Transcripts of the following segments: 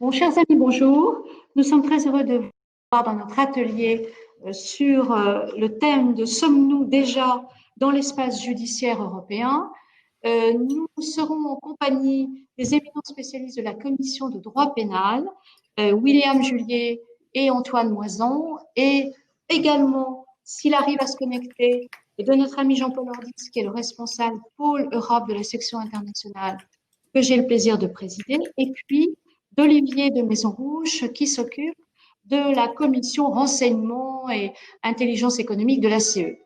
Bon, chers amis, bonjour. Nous sommes très heureux de vous voir dans notre atelier sur le thème de Sommes-nous déjà dans l'espace judiciaire européen? Nous serons en compagnie des éminents spécialistes de la Commission de droit pénal, William Julier et Antoine Moison, et également, s'il arrive à se connecter, et de notre ami Jean-Paul Ordis, qui est le responsable pôle Europe de la section internationale, que j'ai le plaisir de présider, et puis d'Olivier de Maison Rouge, qui s'occupe de la commission renseignement et intelligence économique de la CE.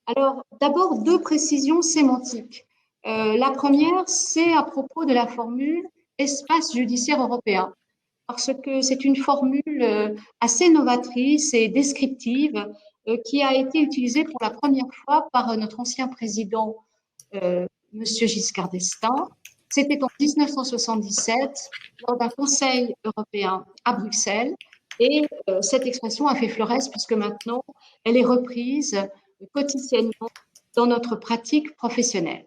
Alors, d'abord, deux précisions sémantiques. La première, c'est à propos de la formule espace judiciaire européen, parce que c'est une formule assez novatrice et descriptive qui a été utilisée pour la première fois par notre ancien président, Monsieur Giscard d'Estaing. C'était en 1977, lors d'un Conseil européen à Bruxelles, et cette expression a fait florès puisque maintenant, elle est reprise quotidiennement dans notre pratique professionnelle.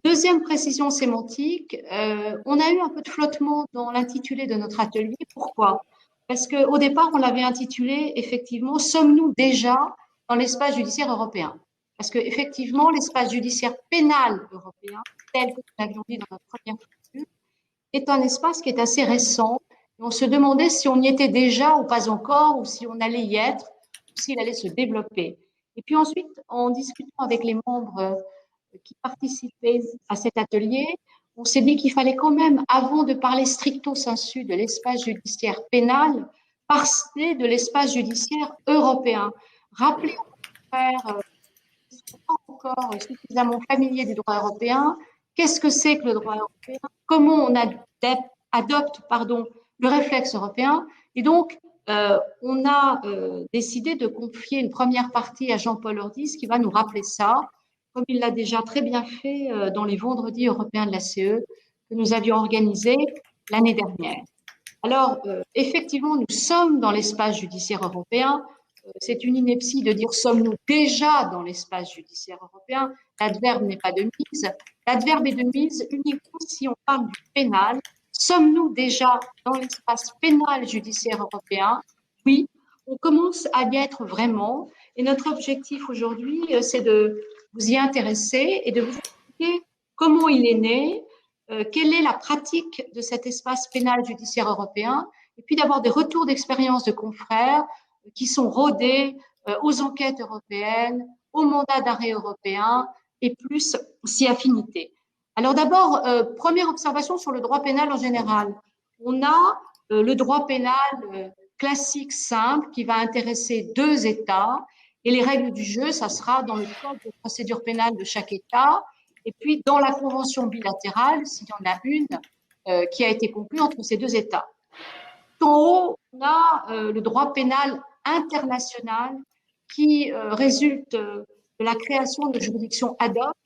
Deuxième précision sémantique, on a eu un peu de flottement dans l'intitulé de notre atelier. Pourquoi? Parce qu'au départ, on l'avait intitulé effectivement Sommes-nous déjà dans l'espace judiciaire européen? Parce qu'effectivement, l'espace judiciaire pénal européen, tel que nous l'avions dit dans notre première formule, est un espace qui est assez récent. Et on se demandait si on y était déjà ou pas encore, ou si on allait y être, ou s'il allait se développer. Et puis ensuite, en discutant avec les membres qui participaient à cet atelier, on s'est dit qu'il fallait quand même, avant de parler stricto sensu de l'espace judiciaire pénal, parler de l'espace judiciaire européen. Rappeler aux frères qui ne sont pas encore suffisamment familiers du droit européen, qu'est-ce que c'est que le droit européen, comment on adopte le réflexe européen. Et donc, on a décidé de confier une première partie à Jean-Paul Ordis qui va nous rappeler ça, comme il l'a déjà très bien fait dans les vendredis européens de la CE que nous avions organisés l'année dernière. Alors, effectivement, nous sommes dans l'espace judiciaire européen. C'est une ineptie de dire sommes-nous déjà dans l'espace judiciaire européen. L'adverbe n'est pas de mise. L'adverbe est de mise uniquement si on parle du pénal. Sommes-nous déjà dans l'espace pénal judiciaire européen? Oui, on commence à y être vraiment. Et notre objectif aujourd'hui, c'est de vous y intéresser et de vous expliquer comment il est né, quelle est la pratique de cet espace pénal judiciaire européen, et puis d'avoir des retours d'expérience de confrères qui sont rodés aux enquêtes européennes, au mandat d'arrêt européen et plus si affinité. Alors d'abord, première observation sur le droit pénal en général. On a le droit pénal classique simple qui va intéresser deux États et les règles du jeu, ça sera dans le code de procédure pénale de chaque État et puis dans la convention bilatérale, s'il y en a une, qui a été conclue entre ces deux États. En haut, on a le droit pénal international qui résulte de la création de juridictions ad hoc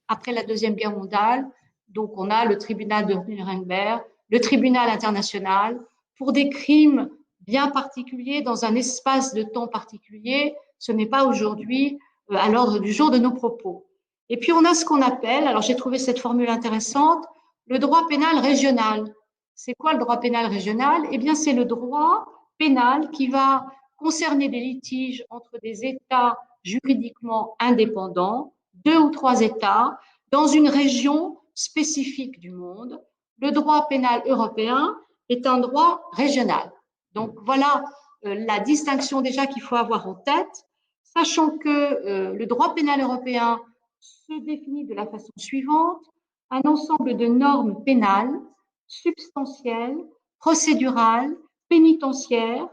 après la Deuxième Guerre mondiale. Donc, on a le tribunal de Nuremberg, le tribunal international, pour des crimes bien particuliers dans un espace de temps particulier. Ce n'est pas aujourd'hui à l'ordre du jour de nos propos. Et puis, on a ce qu'on appelle, alors j'ai trouvé cette formule intéressante, le droit pénal régional. C'est quoi le droit pénal régional? Eh bien, c'est le droit pénal qui va concerner des litiges entre des États juridiquement indépendants, deux ou trois États, dans une région spécifique du monde. Le droit pénal européen est un droit régional. Donc, voilà la distinction déjà qu'il faut avoir en tête, sachant que le droit pénal européen se définit de la façon suivante, un ensemble de normes pénales substantielles, procédurales, pénitentiaires,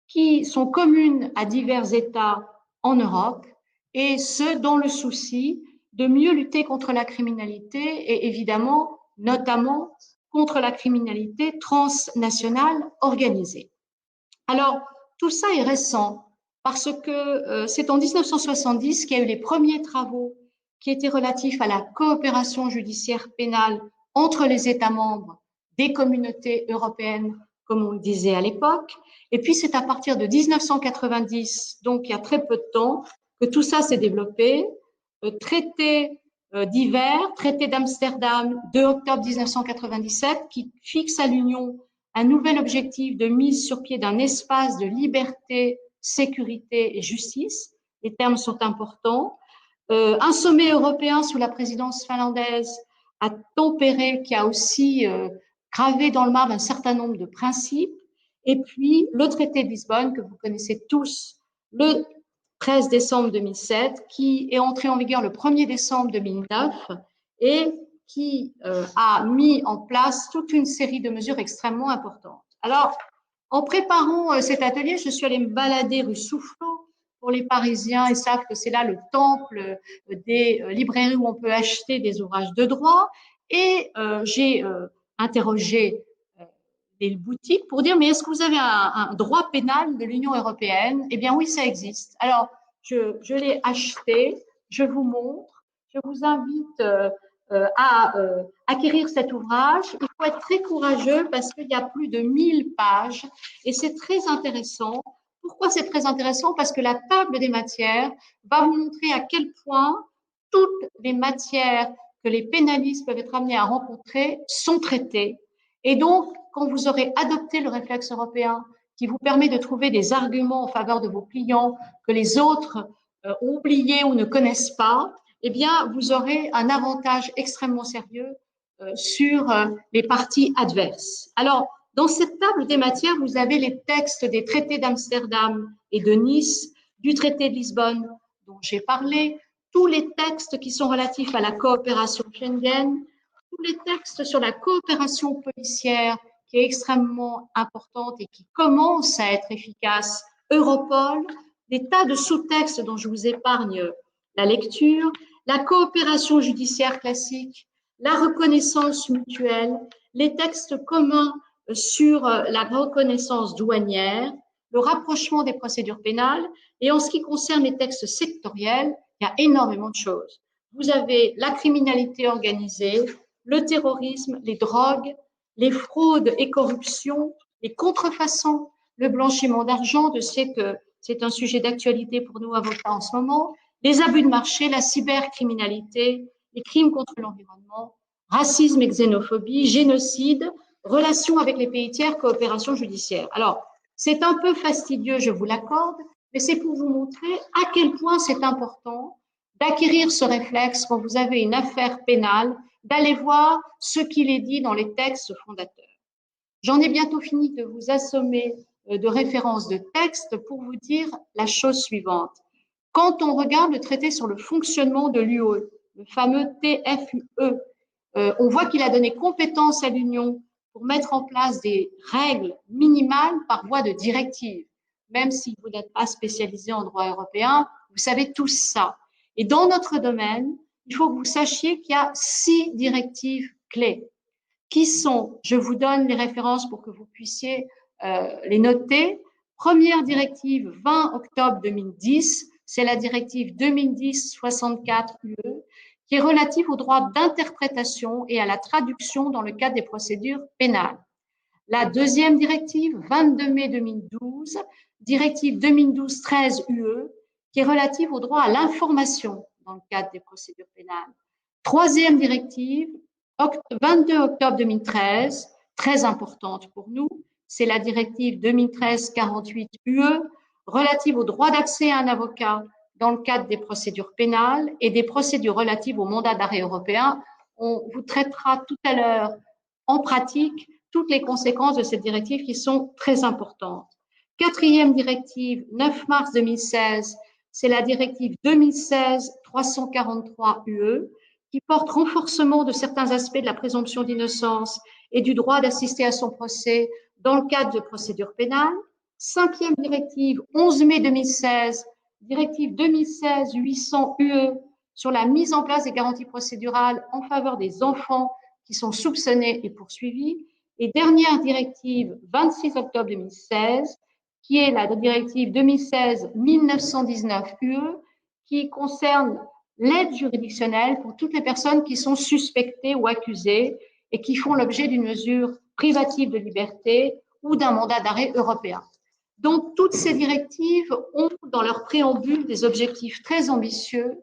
qui sont communes à divers États en Europe, et ce, dans le souci de mieux lutter contre la criminalité et évidemment, notamment, contre la criminalité transnationale organisée. Alors, tout ça est récent parce que c'est en 1970 qu'il y a eu les premiers travaux qui étaient relatifs à la coopération judiciaire pénale entre les États membres des communautés européennes, comme on le disait à l'époque. Et puis, c'est à partir de 1990, donc il y a très peu de temps, que tout ça s'est développé. Traité d'hiver, traité d'Amsterdam, 2 octobre 1997, qui fixe à l'Union un nouvel objectif de mise sur pied d'un espace de liberté, sécurité et justice. Les termes sont importants. Un sommet européen sous la présidence finlandaise à Tampere qui a aussi gravé dans le marbre un certain nombre de principes. Et puis le traité de Lisbonne que vous connaissez tous, le 13 décembre 2007, qui est entré en vigueur le 1er décembre 2009 et qui a mis en place toute une série de mesures extrêmement importantes. Alors, en préparant cet atelier, je suis allée me balader rue Soufflot. Pour les Parisiens, ils savent que c'est là le temple des librairies où on peut acheter des ouvrages de droit. Et j'ai interrogé des boutiques pour dire, mais est-ce que vous avez un droit pénal de l'Union européenne? Eh bien oui, ça existe. Alors, je l'ai acheté, je vous montre, je vous invite à acquérir cet ouvrage. Il faut être très courageux parce qu'il y a plus de 1000 pages et c'est très intéressant. Pourquoi c'est très intéressant? Parce que la table des matières va vous montrer à quel point toutes les matières que les pénalistes peuvent être amenés à rencontrer sont traitées. Et donc, quand vous aurez adopté le réflexe européen qui vous permet de trouver des arguments en faveur de vos clients que les autres ont oubliés ou ne connaissent pas, eh bien, vous aurez un avantage extrêmement sérieux sur les parties adverses. Alors, dans cette table des matières, vous avez les textes des traités d'Amsterdam et de Nice, du traité de Lisbonne dont j'ai parlé, tous les textes qui sont relatifs à la coopération Schengen, tous les textes sur la coopération policière qui est extrêmement importante et qui commence à être efficace, Europol, des tas de sous-textes dont je vous épargne la lecture, la coopération judiciaire classique, la reconnaissance mutuelle, les textes communs sur la reconnaissance douanière, le rapprochement des procédures pénales, et en ce qui concerne les textes sectoriels, il y a énormément de choses. Vous avez la criminalité organisée, le terrorisme, les drogues, les fraudes et corruptions, les contrefaçons, le blanchiment d'argent, je sais que c'est un sujet d'actualité pour nous avocats en ce moment, les abus de marché, la cybercriminalité, les crimes contre l'environnement, racisme et xénophobie, génocide, relations avec les pays tiers, coopération judiciaire. Alors, c'est un peu fastidieux, je vous l'accorde, mais c'est pour vous montrer à quel point c'est important d'acquérir ce réflexe quand vous avez une affaire pénale, d'aller voir ce qu'il est dit dans les textes fondateurs. J'en ai bientôt fini de vous assommer de références de textes pour vous dire la chose suivante. Quand on regarde le traité sur le fonctionnement de l'UE, le fameux TFUE, on voit qu'il a donné compétence à l'Union pour mettre en place des règles minimales par voie de directive. Même si vous n'êtes pas spécialisé en droit européen, vous savez tous ça. Et dans notre domaine, il faut que vous sachiez qu'il y a 6 directives clés qui sont, je vous donne les références pour que vous puissiez les noter. Première directive, 20 octobre 2010, c'est la directive 2010-64-UE, qui est relative au droit d'interprétation et à la traduction dans le cadre des procédures pénales. La deuxième directive, 22 mai 2012, directive 2012-13-UE, qui est relative au droit à l'information dans le cadre des procédures pénales. Troisième directive, 22 octobre 2013, très importante pour nous, c'est la directive 2013-48-UE, relative au droit d'accès à un avocat dans le cadre des procédures pénales et des procédures relatives au mandat d'arrêt européen. On vous traitera tout à l'heure en pratique toutes les conséquences de cette directive qui sont très importantes. Quatrième directive, 9 mars 2016, c'est la directive 2016-343-UE qui porte renforcement de certains aspects de la présomption d'innocence et du droit d'assister à son procès dans le cadre de procédures pénales. Cinquième directive, 11 mai 2016, directive 2016-800-UE sur la mise en place des garanties procédurales en faveur des enfants qui sont soupçonnés et poursuivis. Et dernière directive, 26 octobre 2016, qui est la directive 2016-1919-UE, qui concerne l'aide juridictionnelle pour toutes les personnes qui sont suspectées ou accusées et qui font l'objet d'une mesure privative de liberté ou d'un mandat d'arrêt européen. Donc, toutes ces directives ont dans leur préambule des objectifs très ambitieux.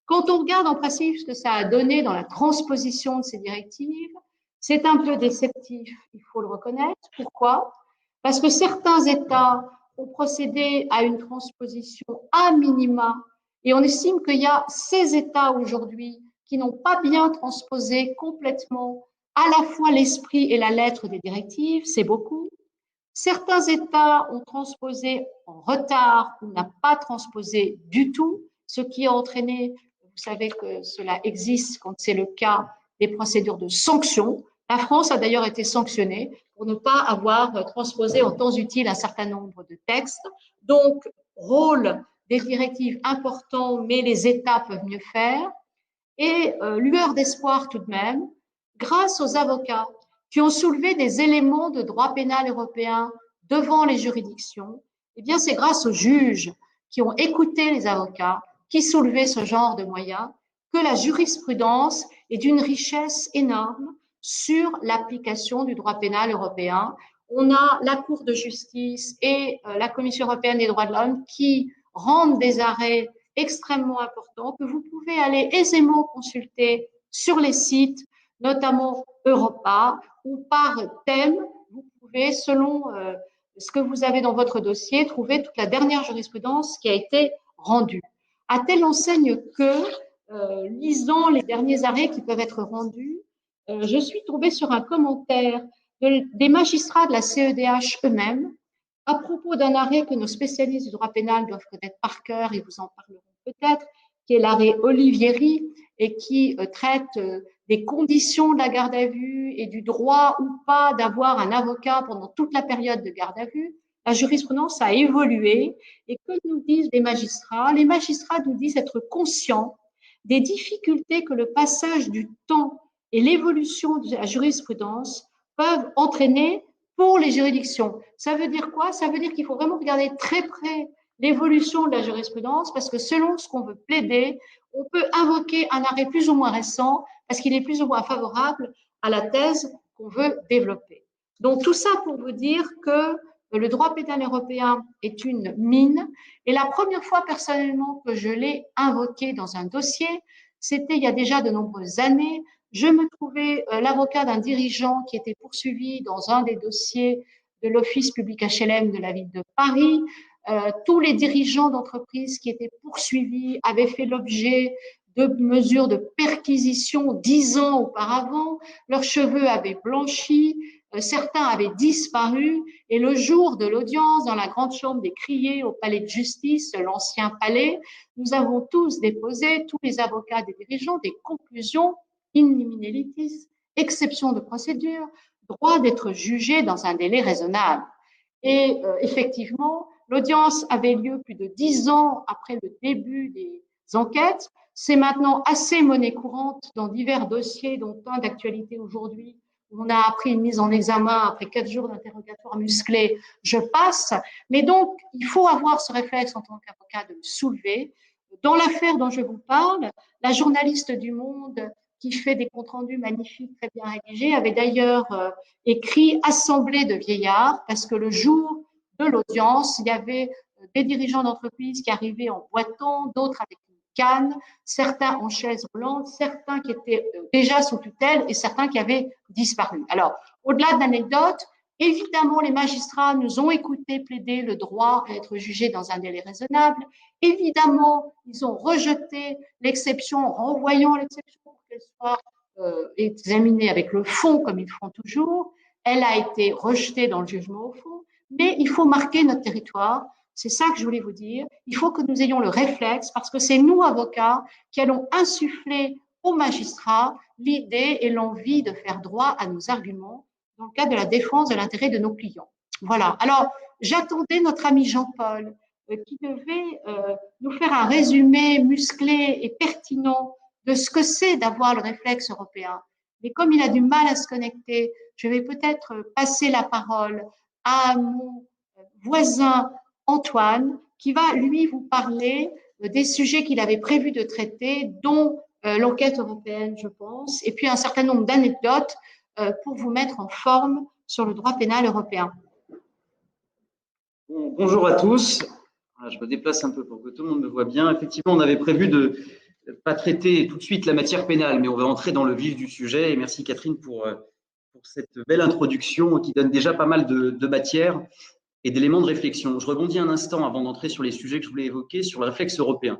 Quand on regarde en principe ce que ça a donné dans la transposition de ces directives, C'est un peu déceptif, il faut le reconnaître. Pourquoi? Parce que certains États ont procédé à une transposition à minima et on estime qu'il y a 16 États aujourd'hui qui n'ont pas bien transposé complètement à la fois l'esprit et la lettre des directives, c'est beaucoup. Certains États ont transposé en retard ou n'ont pas transposé du tout, ce qui a entraîné, vous savez que cela existe quand c'est le cas, des procédures de sanction. La France a d'ailleurs été sanctionnée pour ne pas avoir transposé en temps utile un certain nombre de textes. Donc, rôle des directives important, mais les États peuvent mieux faire. Et lueur d'espoir tout de même, grâce aux avocats qui ont soulevé des éléments de droit pénal européen devant les juridictions, eh bien c'est grâce aux juges qui ont écouté les avocats, qui soulevaient ce genre de moyens, que la jurisprudence est d'une richesse énorme sur l'application du droit pénal européen. On a la Cour de justice et la Commission européenne des droits de l'homme qui rendent des arrêts extrêmement importants que vous pouvez aller aisément consulter sur les sites, notamment Europa, ou par thème, vous pouvez, selon ce que vous avez dans votre dossier, trouver toute la dernière jurisprudence qui a été rendue. À telle enseigne que, lisant les derniers arrêts qui peuvent être rendus, je suis tombée sur un commentaire des magistrats de la CEDH eux-mêmes à propos d'un arrêt que nos spécialistes du droit pénal doivent connaître par cœur et vous en parleront peut-être, qui est l'arrêt Olivieri et qui traite des conditions de la garde à vue et du droit ou pas d'avoir un avocat pendant toute la période de garde à vue. La jurisprudence a évolué et que nous disent les magistrats? Les magistrats nous disent être conscients des difficultés que le passage du temps et l'évolution de la jurisprudence peuvent entraîner pour les juridictions. Ça veut dire quoi? Ça veut dire qu'il faut vraiment regarder très près l'évolution de la jurisprudence parce que selon ce qu'on veut plaider, on peut invoquer un arrêt plus ou moins récent parce qu'il est plus ou moins favorable à la thèse qu'on veut développer. Donc tout ça pour vous dire que le droit pénal européen est une mine et la première fois personnellement que je l'ai invoqué dans un dossier, c'était il y a déjà de nombreuses années. Je me trouvais l'avocat d'un dirigeant qui était poursuivi dans un des dossiers de l'Office public HLM de la ville de Paris. Tous les dirigeants d'entreprises qui étaient poursuivis avaient fait l'objet de mesures de perquisition 10 ans auparavant. Leurs cheveux avaient blanchi, certains avaient disparu. Et le jour de l'audience dans la grande chambre des criers au palais de justice, l'ancien palais, nous avons tous déposé, tous les avocats des dirigeants, des conclusions in limine litis, exception de procédure, droit d'être jugé dans un délai raisonnable. Et effectivement, l'audience avait lieu plus de 10 ans après le début des enquêtes. C'est maintenant assez monnaie courante dans divers dossiers, dont un d'actualité aujourd'hui, où on a appris une mise en examen après 4 jours d'interrogatoire musclé. Je passe. Mais donc, il faut avoir ce réflexe en tant qu'avocat de le soulever. Dans l'affaire dont je vous parle, la journaliste du Monde qui fait des comptes rendus magnifiques, très bien rédigés, avait d'ailleurs écrit Assemblée de vieillards, parce que le jour de l'audience, il y avait des dirigeants d'entreprise qui arrivaient en boitant, d'autres avec une canne, certains en chaise roulante, certains qui étaient déjà sous tutelle et certains qui avaient disparu. Alors, au-delà de l'anecdote, évidemment, les magistrats nous ont écouté plaider le droit à être jugé dans un délai raisonnable. Évidemment, ils ont rejeté l'exception en renvoyant l'exception pour qu'elle soit examinée avec le fond, comme ils font toujours. Elle a été rejetée dans le jugement au fond, mais il faut marquer notre territoire. C'est ça que je voulais vous dire. Il faut que nous ayons le réflexe, parce que c'est nous, avocats, qui allons insuffler aux magistrats l'idée et l'envie de faire droit à nos arguments dans le cadre de la défense de l'intérêt de nos clients. Voilà. Alors, j'attendais notre ami Jean-Paul qui devait nous faire un résumé musclé et pertinent de ce que c'est d'avoir le réflexe européen. Mais comme il a du mal à se connecter, je vais peut-être passer la parole à mon voisin Antoine, qui va, lui, vous parler des sujets qu'il avait prévu de traiter, dont l'enquête européenne, je pense, et puis un certain nombre d'anecdotes pour vous mettre en forme sur le droit pénal européen. Bonjour à tous. Je me déplace un peu pour que tout le monde me voit bien. Effectivement, on avait prévu de ne pas traiter tout de suite la matière pénale, mais on va entrer dans le vif du sujet. Et merci Catherine pour pour cette belle introduction qui donne déjà pas mal de matière et d'éléments de réflexion. Je rebondis un instant avant d'entrer sur les sujets que je voulais évoquer, sur le réflexe européen.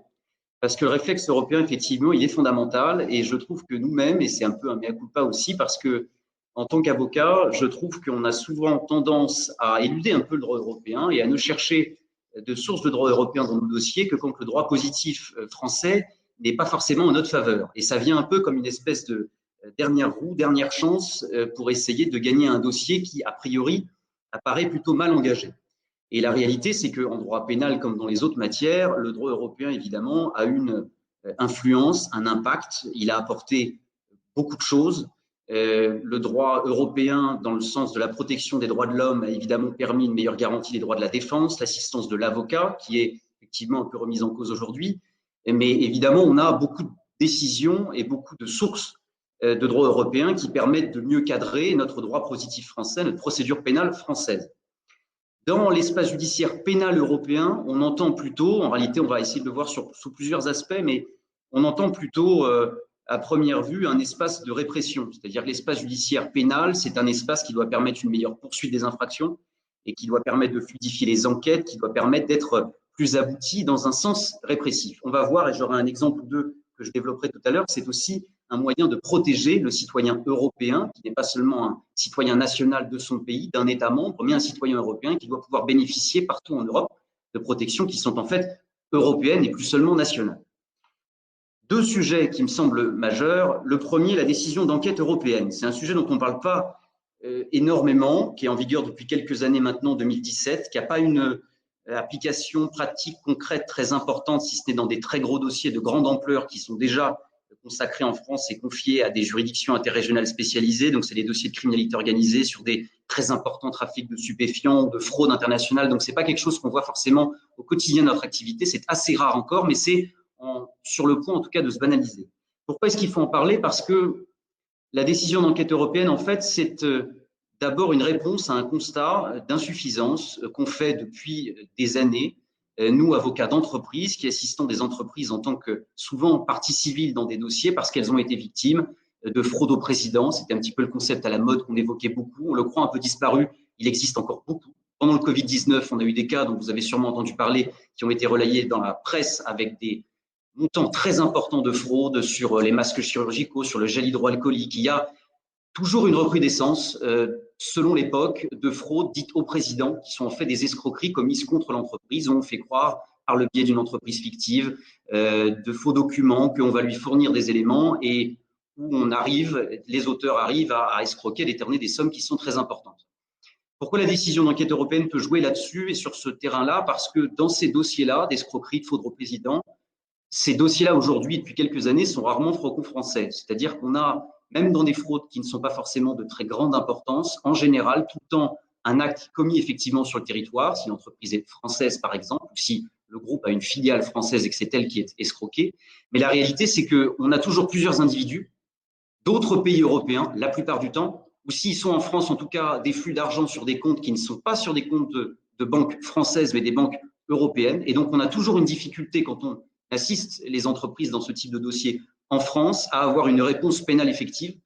Parce que le réflexe européen, effectivement, il est fondamental et je trouve que nous-mêmes, et c'est un peu un mea culpa aussi, parce que en tant qu'avocat, je trouve qu'on a souvent tendance à éluder un peu le droit européen et à ne chercher de sources de droit européen dans nos dossiers que quand le droit positif français n'est pas forcément en notre faveur. Et ça vient un peu comme une espèce de dernière roue, dernière chance pour essayer de gagner un dossier qui, a priori, apparaît plutôt mal engagé. Et la réalité, c'est qu'en droit pénal, comme dans les autres matières, le droit européen, évidemment, a une influence, un impact. Il a apporté beaucoup de choses. Le droit européen, dans le sens de la protection des droits de l'homme, a évidemment permis une meilleure garantie des droits de la défense, l'assistance de l'avocat, qui est effectivement un peu remise en cause aujourd'hui. Mais évidemment, on a beaucoup de décisions et beaucoup de sources de droit européen qui permettent de mieux cadrer notre droit positif français, notre procédure pénale française. Dans l'espace judiciaire pénal européen, on entend plutôt, en réalité, on va essayer de le voir sous plusieurs aspects, mais on entend plutôt, à première vue, un espace de répression. C'est-à-dire que l'espace judiciaire pénal, c'est un espace qui doit permettre une meilleure poursuite des infractions et qui doit permettre de fluidifier les enquêtes, qui doit permettre d'être plus abouti dans un sens répressif. On va voir, et j'aurai un exemple ou deux que je développerai tout à l'heure, c'est aussi un moyen de protéger le citoyen européen, qui n'est pas seulement un citoyen national de son pays, d'un État membre, mais un citoyen européen qui doit pouvoir bénéficier partout en Europe de protections qui sont en fait européennes et plus seulement nationales. Deux sujets qui me semblent majeurs. Le premier, la décision d'enquête européenne. C'est un sujet dont on ne parle pas énormément, qui est en vigueur depuis quelques années maintenant, 2017, qui n'a pas une application pratique concrète très importante, si ce n'est dans des très gros dossiers de grande ampleur qui sont déjà consacrés en France et confiés à des juridictions interrégionales spécialisées. Donc, c'est des dossiers de criminalité organisée sur des très importants trafics de stupéfiants, de fraude internationale. Donc, ce n'est pas quelque chose qu'on voit forcément au quotidien de notre activité. C'est assez rare encore, mais c'est sur le point, en tout cas, de se banaliser. Pourquoi est-ce qu'il faut en parler? Parce que la décision d'enquête européenne, en fait, c'est d'abord une réponse à un constat d'insuffisance qu'on fait depuis des années, nous, avocats d'entreprise, qui assistons des entreprises en tant que souvent partie civile dans des dossiers parce qu'elles ont été victimes de fraude au président. C'était un petit peu le concept à la mode qu'on évoquait beaucoup. On le croit un peu disparu. Il existe encore beaucoup. Pendant le Covid-19, on a eu des cas dont vous avez sûrement entendu parler qui ont été relayés dans la presse avec des montants très importants de fraude sur les masques chirurgicaux, sur le gel hydroalcoolique. Il y a toujours une recrudescence, selon l'époque, de fraudes dites au président, qui sont en fait des escroqueries commises contre l'entreprise. On fait croire, par le biais d'une entreprise fictive, de faux documents, qu'on va lui fournir des éléments et où les auteurs arrivent à escroquer, à détourner des sommes qui sont très importantes. Pourquoi la décision d'enquête européenne peut jouer là-dessus et sur ce terrain-là? Parce que dans ces dossiers-là, d'escroquerie, de fraude au président, ces dossiers-là, aujourd'hui, depuis quelques années, sont rarement franco-français. C'est-à-dire qu'on a, même dans des fraudes qui ne sont pas forcément de très grande importance, en général, tout le temps, un acte commis effectivement sur le territoire, si l'entreprise est française, par exemple, ou si le groupe a une filiale française et que c'est elle qui est escroquée. Mais la réalité, c'est qu'on a toujours plusieurs individus d'autres pays européens, la plupart du temps, ou s'ils sont en France, en tout cas, des flux d'argent sur des comptes qui ne sont pas sur des comptes de banques françaises, mais des banques européennes. Et donc, on a toujours une difficulté quand on assiste les entreprises dans ce type de dossier en France à avoir une réponse pénale effective.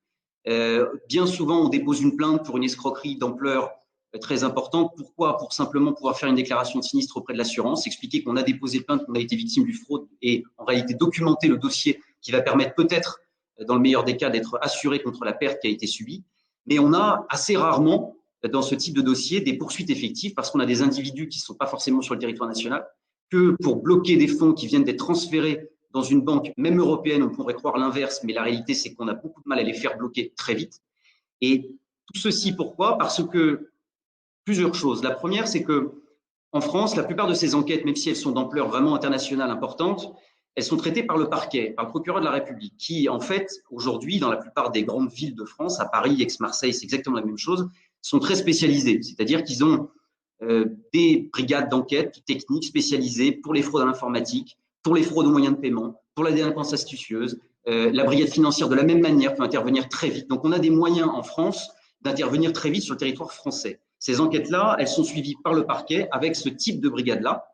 Bien souvent, on dépose une plainte pour une escroquerie d'ampleur très importante. Pourquoi? Pour simplement pouvoir faire une déclaration de sinistre auprès de l'assurance, expliquer qu'on a déposé plainte, qu'on a été victime du fraude et en réalité documenter le dossier qui va permettre peut-être, dans le meilleur des cas, d'être assuré contre la perte qui a été subie. Mais on a assez rarement, dans ce type de dossier, des poursuites effectives parce qu'on a des individus qui ne sont pas forcément sur le territoire national, que pour bloquer des fonds qui viennent d'être transférés dans une banque, même européenne, on pourrait croire l'inverse, mais la réalité, c'est qu'on a beaucoup de mal à les faire bloquer très vite. Et tout ceci, pourquoi? Parce que plusieurs choses. La première, c'est que en France, la plupart de ces enquêtes, même si elles sont d'ampleur vraiment internationale importante, elles sont traitées par le parquet, par le procureur de la République, qui, en fait, aujourd'hui, dans la plupart des grandes villes de France, à Paris, Aix-Marseille, c'est exactement la même chose, sont très spécialisés. C'est-à-dire qu'ils ont des brigades d'enquête techniques spécialisées pour les fraudes à l'informatique, pour les fraudes aux moyens de paiement, pour la délinquance astucieuse. La brigade financière, de la même manière, peut intervenir très vite. Donc, on a des moyens en France d'intervenir très vite sur le territoire français. Ces enquêtes-là, elles sont suivies par le parquet avec ce type de brigade-là.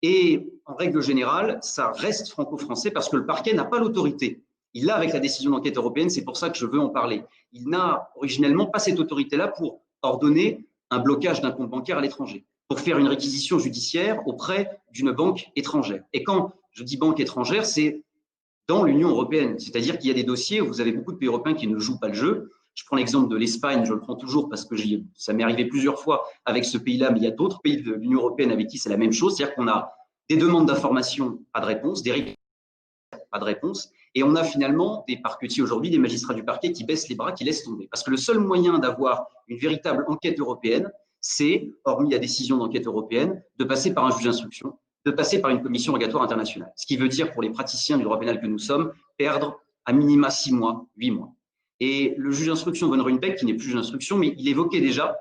Et en règle générale, ça reste franco-français parce que le parquet n'a pas l'autorité Il l'a avec la décision d'enquête européenne, c'est pour ça que je veux en parler. Il n'a originellement pas cette autorité-là pour ordonner un blocage d'un compte bancaire à l'étranger, pour faire une réquisition judiciaire auprès d'une banque étrangère. Et quand je dis banque étrangère, c'est dans l'Union européenne. C'est-à-dire qu'il y a des dossiers où vous avez beaucoup de pays européens qui ne jouent pas le jeu. Je prends l'exemple de l'Espagne, je le prends toujours parce que ça m'est arrivé plusieurs fois avec ce pays-là, mais il y a d'autres pays de l'Union européenne avec qui c'est la même chose. C'est-à-dire qu'on a des demandes d'information, pas de réponse, des réquisitions, pas de réponse, et on a finalement des parquetiers aujourd'hui, des magistrats du parquet qui baissent les bras, qui laissent tomber. Parce que le seul moyen d'avoir une véritable enquête européenne, c'est, hormis la décision d'enquête européenne, de passer par un juge d'instruction, de passer par une commission rogatoire internationale. Ce qui veut dire, pour les praticiens du droit pénal que nous sommes, perdre à minima 6 mois, 8 mois. Et le juge d'instruction Von Ruymbeck, qui n'est plus juge d'instruction, mais il évoquait déjà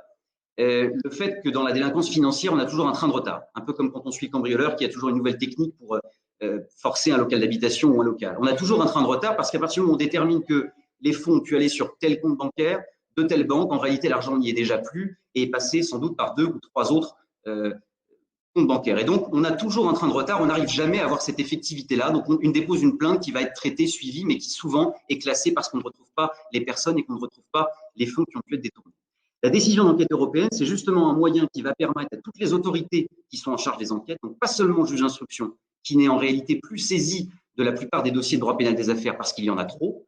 le fait que dans la délinquance financière, on a toujours un train de retard. Un peu comme quand on suit le cambrioleur qui a toujours une nouvelle technique pour forcer un local d'habitation ou un local. On a toujours un train de retard parce qu'à partir du moment où on détermine que les fonds ont pu aller sur tel compte bancaire, de telle banque, en réalité, l'argent n'y est déjà plus et est passé sans doute par 2 ou 3 autres comptes bancaires. Et donc, on a toujours un train de retard, on n'arrive jamais à avoir cette effectivité-là. Donc, on dépose une plainte qui va être traitée, suivie, mais qui souvent est classée parce qu'on ne retrouve pas les personnes et qu'on ne retrouve pas les fonds qui ont pu être détournés. La décision d'enquête européenne, c'est justement un moyen qui va permettre à toutes les autorités qui sont en charge des enquêtes, donc pas seulement le juge d'instruction, qui n'est en réalité plus saisi de la plupart des dossiers de droit pénal des affaires parce qu'il y en a trop,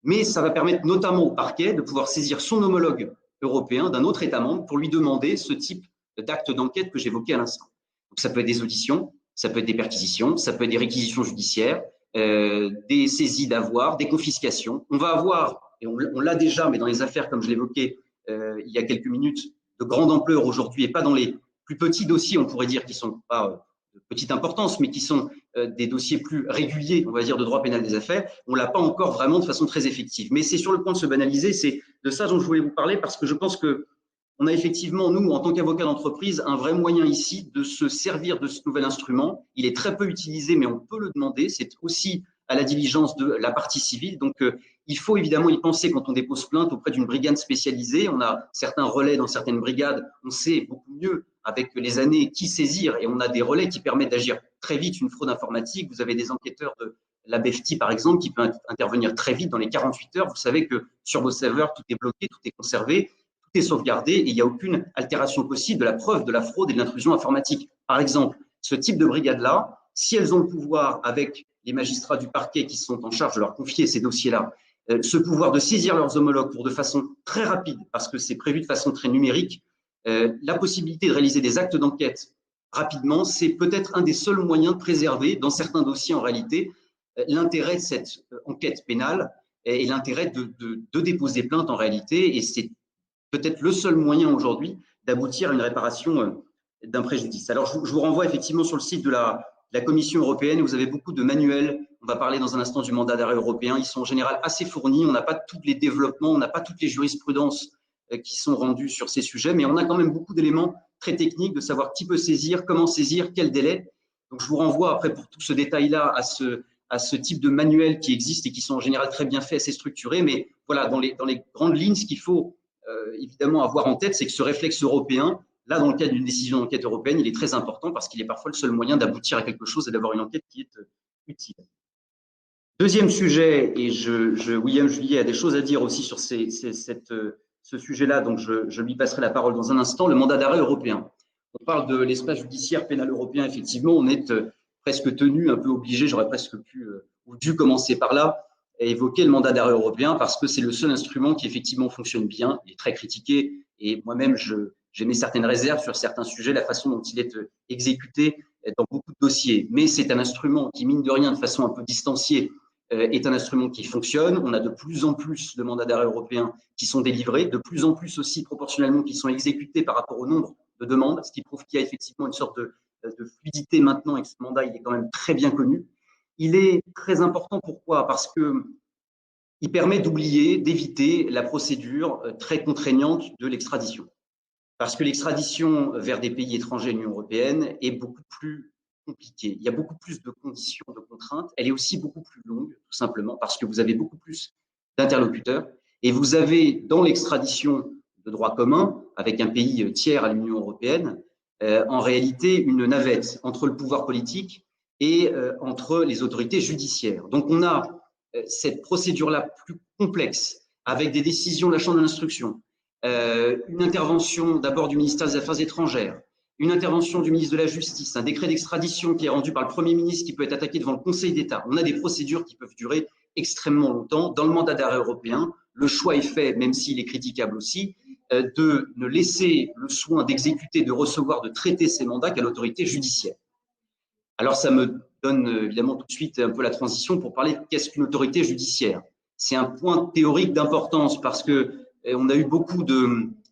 mais ça va permettre notamment au parquet de pouvoir saisir son homologue européen d'un autre État membre pour lui demander ce type d'acte d'enquête que j'évoquais à l'instant. Donc ça peut être des auditions, ça peut être des perquisitions, ça peut être des réquisitions judiciaires, des saisies d'avoirs, des confiscations. On va avoir, et on l'a déjà, mais dans les affaires comme je l'évoquais il y a quelques minutes, de grande ampleur aujourd'hui, et pas dans les plus petits dossiers, on pourrait dire, qui sont pas de petite importance, mais qui sont des dossiers plus réguliers, on va dire, de droit pénal des affaires, on ne l'a pas encore vraiment de façon très effective. Mais c'est sur le point de se banaliser, c'est de ça dont je voulais vous parler, parce que je pense que on a effectivement, nous, en tant qu'avocats d'entreprise, un vrai moyen ici de se servir de ce nouvel instrument. Il est très peu utilisé, mais on peut le demander. C'est aussi à la diligence de la partie civile. Donc, il faut évidemment y penser quand on dépose plainte auprès d'une brigade spécialisée. On a certains relais dans certaines brigades. On sait beaucoup mieux avec les années qui saisir et on a des relais qui permettent d'agir très vite une fraude informatique. Vous avez des enquêteurs de la BEFTI, par exemple, qui peut intervenir très vite dans les 48 heures. Vous savez que sur vos serveurs, tout est bloqué, tout est conservé, tout est sauvegardé et il n'y a aucune altération possible de la preuve de la fraude et de l'intrusion informatique. Par exemple, ce type de brigade-là, si elles ont le pouvoir avec les magistrats du parquet qui sont en charge de leur confier ces dossiers-là, ce pouvoir de saisir leurs homologues pour de façon très rapide, parce que c'est prévu de façon très numérique, la possibilité de réaliser des actes d'enquête rapidement, c'est peut-être un des seuls moyens de préserver, dans certains dossiers en réalité, l'intérêt de cette enquête pénale et l'intérêt de déposer plainte en réalité. Et c'est peut-être le seul moyen aujourd'hui d'aboutir à une réparation d'un préjudice. Alors, je vous renvoie effectivement sur le site de la Commission européenne. Vous avez beaucoup de manuels. On va parler dans un instant du mandat d'arrêt européen. Ils sont en général assez fournis. On n'a pas tous les développements, on n'a pas toutes les jurisprudences qui sont rendues sur ces sujets, mais on a quand même beaucoup d'éléments très techniques de savoir qui peut saisir, comment saisir, quel délai. Donc, je vous renvoie après pour tout ce détail-là à ce type de manuels qui existent et qui sont en général très bien faits, assez structurés. Mais voilà, dans les grandes lignes, ce qu'il faut évidemment avoir en tête, c'est que ce réflexe européen, là, dans le cadre d'une décision d'enquête européenne, il est très important parce qu'il est parfois le seul moyen d'aboutir à quelque chose et d'avoir une enquête qui est utile. Deuxième sujet, et William Julier a des choses à dire aussi sur ce sujet-là, donc je lui passerai la parole dans un instant, le mandat d'arrêt européen. On parle de l'espace judiciaire pénal européen, effectivement, on est presque tenu, un peu obligé, j'aurais presque pu ou dû commencer par là, à évoquer le mandat d'arrêt européen parce que c'est le seul instrument qui effectivement fonctionne bien, il est très critiqué, et moi-même, j'ai mis certaines réserves sur certains sujets, la façon dont il est exécuté dans beaucoup de dossiers. Mais c'est un instrument qui, mine de rien, de façon un peu distanciée, est un instrument qui fonctionne. On a de plus en plus de mandats d'arrêt européens qui sont délivrés, de plus en plus aussi proportionnellement qui sont exécutés par rapport au nombre de demandes, ce qui prouve qu'il y a effectivement une sorte de fluidité maintenant et que ce mandat, il est quand même très bien connu. Il est très important, pourquoi? Parce que il permet d'oublier, d'éviter la procédure très contraignante de l'extradition. Parce que l'extradition vers des pays étrangers de l'Union européenne est beaucoup plus compliquée. Il y a beaucoup plus de conditions, de contraintes. Elle est aussi beaucoup plus longue, tout simplement, parce que vous avez beaucoup plus d'interlocuteurs. Et vous avez, dans l'extradition de droit commun, avec un pays tiers à l'Union européenne, en réalité, une navette entre le pouvoir politique et entre les autorités judiciaires. Donc, on a cette procédure-là plus complexe, avec des décisions de la Chambre de l'instruction, une intervention d'abord du ministère des Affaires étrangères, une intervention du ministre de la Justice, un décret d'extradition qui est rendu par le Premier ministre qui peut être attaqué devant le Conseil d'État. On a des procédures qui peuvent durer extrêmement longtemps. Dans le mandat d'arrêt européen, le choix est fait, même s'il est critiquable aussi, de ne laisser le soin d'exécuter, de recevoir, de traiter ces mandats qu'à l'autorité judiciaire. Alors ça me donne évidemment tout de suite un peu la transition pour parler de qu'est-ce qu'une autorité judiciaire. C'est un point théorique d'importance parce que on a eu beaucoup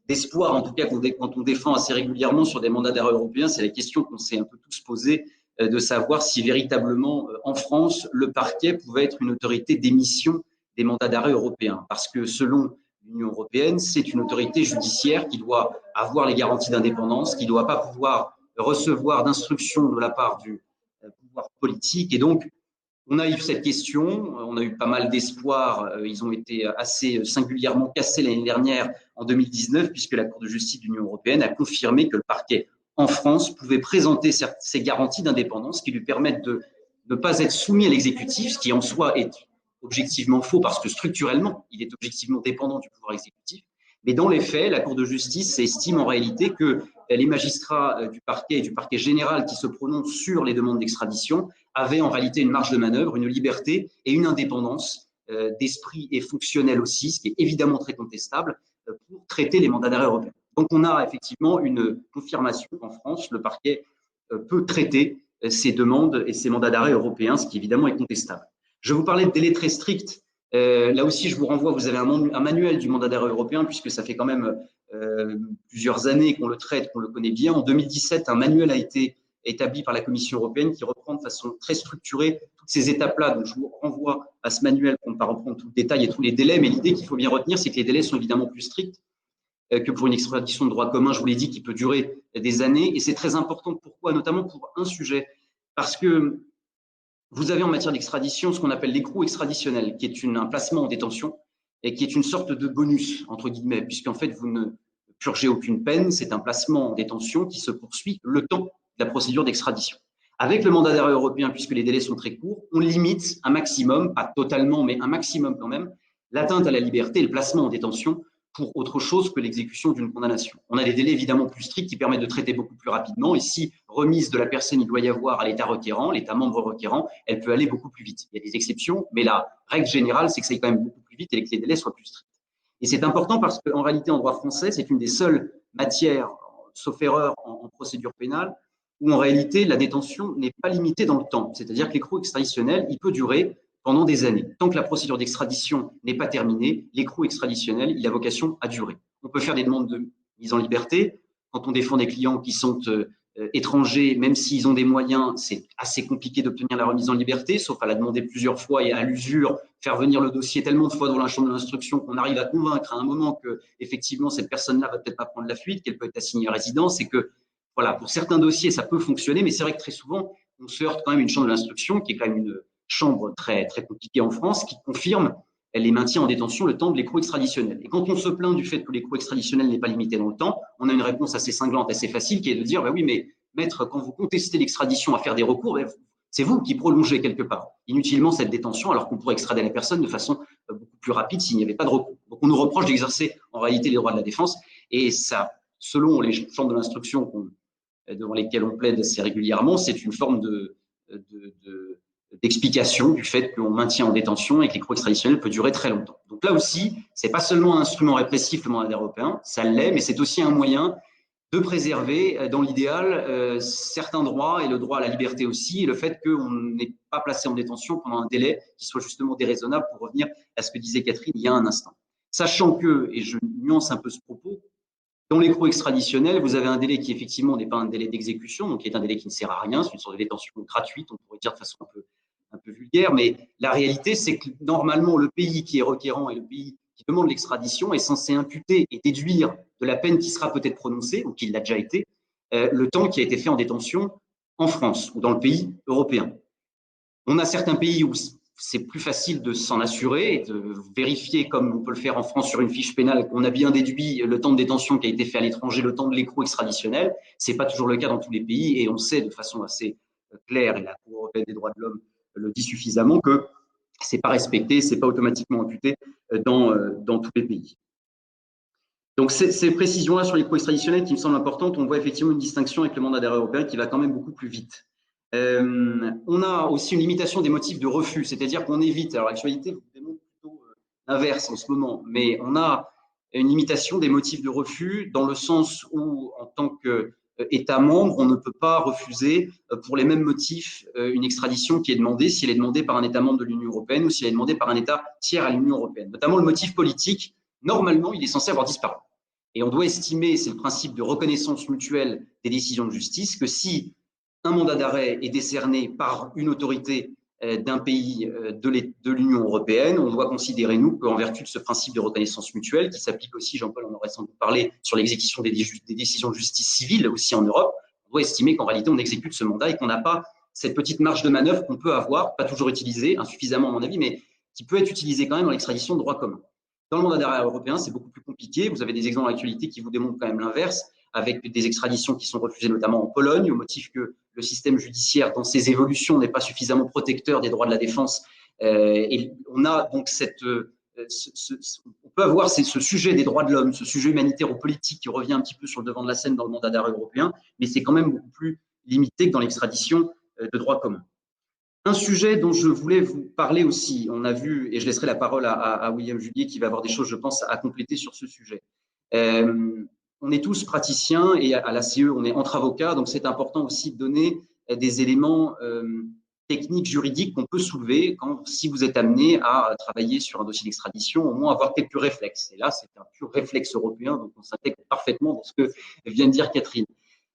d'espoir, en tout cas quand on défend assez régulièrement sur des mandats d'arrêt européens, c'est la question qu'on s'est un peu tous posée de savoir si véritablement en France le parquet pouvait être une autorité d'émission des mandats d'arrêt européens, parce que selon l'Union européenne, c'est une autorité judiciaire qui doit avoir les garanties d'indépendance, qui ne doit pas pouvoir recevoir d'instructions de la part du pouvoir politique. Et donc, on a eu cette question, on a eu pas mal d'espoir, ils ont été assez singulièrement cassés l'année dernière, en 2019, puisque la Cour de justice de l'Union européenne a confirmé que le parquet en France pouvait présenter ces garanties d'indépendance qui lui permettent de ne pas être soumis à l'exécutif, ce qui en soi est objectivement faux parce que structurellement, il est objectivement dépendant du pouvoir exécutif. Mais dans les faits, la Cour de justice estime en réalité que les magistrats du parquet et du parquet général qui se prononcent sur les demandes d'extradition avaient en réalité une marge de manœuvre, une liberté et une indépendance d'esprit et fonctionnelle aussi, ce qui est évidemment très contestable, pour traiter les mandats d'arrêt européens. Donc on a effectivement une confirmation qu'en France, le parquet peut traiter ces demandes et ces mandats d'arrêt européens, ce qui évidemment est contestable. Je vous parlais de délais très stricts. Là aussi, je vous renvoie, vous avez un manuel du mandat d'arrêt européen, puisque ça fait quand même plusieurs années qu'on le traite, qu'on le connaît bien. En 2017, un manuel a été établi par la Commission européenne qui reprend de façon très structurée toutes ces étapes-là. Donc, je vous renvoie à ce manuel pour ne pas reprendre tout le détail et tous les délais. Mais l'idée qu'il faut bien retenir, c'est que les délais sont évidemment plus stricts que pour une extradition de droit commun, je vous l'ai dit, qui peut durer des années. Et c'est très important. Pourquoi? Notamment pour un sujet. Parce que vous avez en matière d'extradition ce qu'on appelle l'écrou extraditionnel, qui est un placement en détention et qui est une sorte de bonus, entre guillemets, puisqu'en fait, vous ne purgez aucune peine, c'est un placement en détention qui se poursuit le temps de la procédure d'extradition. Avec le mandat d'arrêt européen, puisque les délais sont très courts, on limite un maximum, pas totalement, mais un maximum quand même, l'atteinte à la liberté et le placement en détention pour autre chose que l'exécution d'une condamnation. On a des délais évidemment plus stricts qui permettent de traiter beaucoup plus rapidement. Et si remise de la personne, il doit y avoir à l'État requérant, l'État membre requérant, elle peut aller beaucoup plus vite. Il y a des exceptions, mais la règle générale, c'est que ça aille quand même beaucoup plus vite et que les délais soient plus stricts. Et c'est important parce qu'en réalité, en droit français, c'est une des seules matières, sauf erreur en procédure pénale, où en réalité, la détention n'est pas limitée dans le temps. C'est-à-dire que l'écrou extraditionnel, il peut durer pendant des années. Tant que la procédure d'extradition n'est pas terminée, l'écrou extraditionnel, il a vocation à durer. On peut faire des demandes de mise en liberté. Quand on défend des clients qui sont étrangers, même s'ils ont des moyens, c'est assez compliqué d'obtenir la remise en liberté, sauf à la demander plusieurs fois et à l'usure, faire venir le dossier tellement de fois devant la chambre de l'instruction qu'on arrive à convaincre à un moment que effectivement cette personne-là va peut-être pas prendre la fuite, qu'elle peut être assignée à résidence et que voilà, pour certains dossiers, ça peut fonctionner, mais c'est vrai que très souvent, on se heurte quand même à une chambre de l'instruction qui est quand même une chambre très, très compliquée en France, qui confirme les maintient en détention le temps de l'écrou extraditionnel. Et quand on se plaint du fait que l'écrou extraditionnel n'est pas limité dans le temps, on a une réponse assez cinglante, assez facile, qui est de dire, bah oui, mais maître, quand vous contestez l'extradition à faire des recours, c'est vous qui prolongez quelque part inutilement cette détention, alors qu'on pourrait extrader la personne de façon beaucoup plus rapide s'il n'y avait pas de recours. Donc on nous reproche d'exercer en réalité les droits de la défense, et ça, selon les chambres de l'instruction devant lesquelles on plaide assez régulièrement, c'est une forme d'explication du fait qu'on maintient en détention et que l'écrou extraditionnel peut durer très longtemps. Donc là aussi, c'est pas seulement un instrument répressif, le mandat européen, ça l'est, mais c'est aussi un moyen de préserver, dans l'idéal, certains droits et le droit à la liberté aussi, et le fait qu'on n'est pas placé en détention pendant un délai qui soit justement déraisonnable, pour revenir à ce que disait Catherine il y a un instant. Sachant que, et je nuance un peu ce propos, dans l'écrou extraditionnel, vous avez un délai qui effectivement n'est pas un délai d'exécution, donc qui est un délai qui ne sert à rien, c'est une sorte de détention gratuite, on pourrait dire de façon un peu vulgaire, mais la réalité, c'est que normalement, le pays qui est requérant et le pays qui demande l'extradition est censé imputer et déduire de la peine qui sera peut-être prononcée, ou qui l'a déjà été, le temps qui a été fait en détention en France ou dans le pays européen. On a certains pays où c'est plus facile de s'en assurer et de vérifier, comme on peut le faire en France sur une fiche pénale, qu'on a bien déduit le temps de détention qui a été fait à l'étranger, le temps de l'écrou extraditionnel. Ce n'est pas toujours le cas dans tous les pays, et on sait de façon assez claire, et la Cour européenne des droits de l'homme le dit suffisamment, que c'est pas respecté, c'est pas automatiquement imputé dans tous les pays. Donc, ces précisions-là sur les coûts extraditionnels qui me semblent importantes, on voit effectivement une distinction avec le mandat d'arrêt européen qui va quand même beaucoup plus vite. On a aussi une limitation des motifs de refus, c'est-à-dire qu'on évite, alors l'actualité vous démontre plutôt l'inverse en ce moment, mais on a une limitation des motifs de refus dans le sens où, en tant qu'État membre, on ne peut pas refuser pour les mêmes motifs une extradition qui est demandée si elle est demandée par un État membre de l'Union européenne ou si elle est demandée par un État tiers à l'Union européenne. Notamment le motif politique, normalement, il est censé avoir disparu. Et on doit estimer, c'est le principe de reconnaissance mutuelle des décisions de justice, que si un mandat d'arrêt est décerné par une autorité d'un pays de l'Union européenne, on doit considérer, nous, qu'en vertu de ce principe de reconnaissance mutuelle, qui s'applique aussi, Jean-Paul en aurait sans doute parlé, sur l'exécution des décisions de justice civile aussi en Europe, on doit estimer qu'en réalité, on exécute ce mandat et qu'on n'a pas cette petite marge de manœuvre qu'on peut avoir, pas toujours utilisée, insuffisamment à mon avis, mais qui peut être utilisée quand même dans l'extradition de droit commun. Dans le mandat d'arrêt européen, c'est beaucoup plus compliqué. Vous avez des exemples dans l'actualité qui vous démontrent quand même l'inverse, avec des extraditions qui sont refusées notamment en Pologne, au motif que le système judiciaire, dans ses évolutions, n'est pas suffisamment protecteur des droits de la défense. Et on a donc on peut avoir ce sujet des droits de l'homme, ce sujet humanitaire ou politique qui revient un petit peu sur le devant de la scène dans le mandat d'arrêt européen, mais c'est quand même beaucoup plus limité que dans l'extradition de droit commun. Un sujet dont je voulais vous parler aussi, on a vu, et je laisserai la parole à William Julier qui va avoir des choses, je pense, à compléter sur ce sujet. On est tous praticiens et à la CE, on est entre avocats, donc c'est important aussi de donner des éléments techniques, juridiques qu'on peut soulever si vous êtes amené à travailler sur un dossier d'extradition, au moins avoir quelques réflexes. Et là, c'est un pur réflexe européen, donc on s'intègre parfaitement dans ce que vient de dire Catherine.